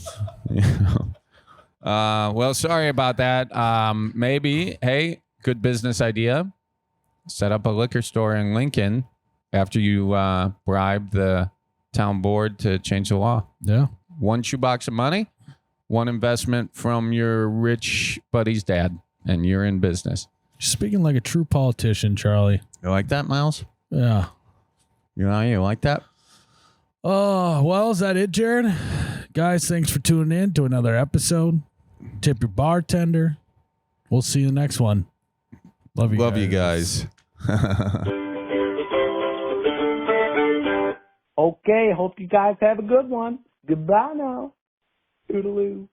Speaker 1: Well, sorry about that. Maybe, hey, good business idea. Set up a liquor store in Lincoln after you bribe the town board to change the law.
Speaker 2: Yeah.
Speaker 1: One shoebox of money, one investment from your rich buddy's dad, and you're in business.
Speaker 2: Speaking like a true politician, Charlie.
Speaker 1: You like that, Miles?
Speaker 2: Yeah.
Speaker 1: You like that?
Speaker 2: Oh, well, is that it, Jared? Guys, thanks for tuning in to another episode. Tip your bartender. We'll see you in the next one. Love you guys.
Speaker 6: Okay, hope you guys have a good one. Goodbye now. Toodaloo.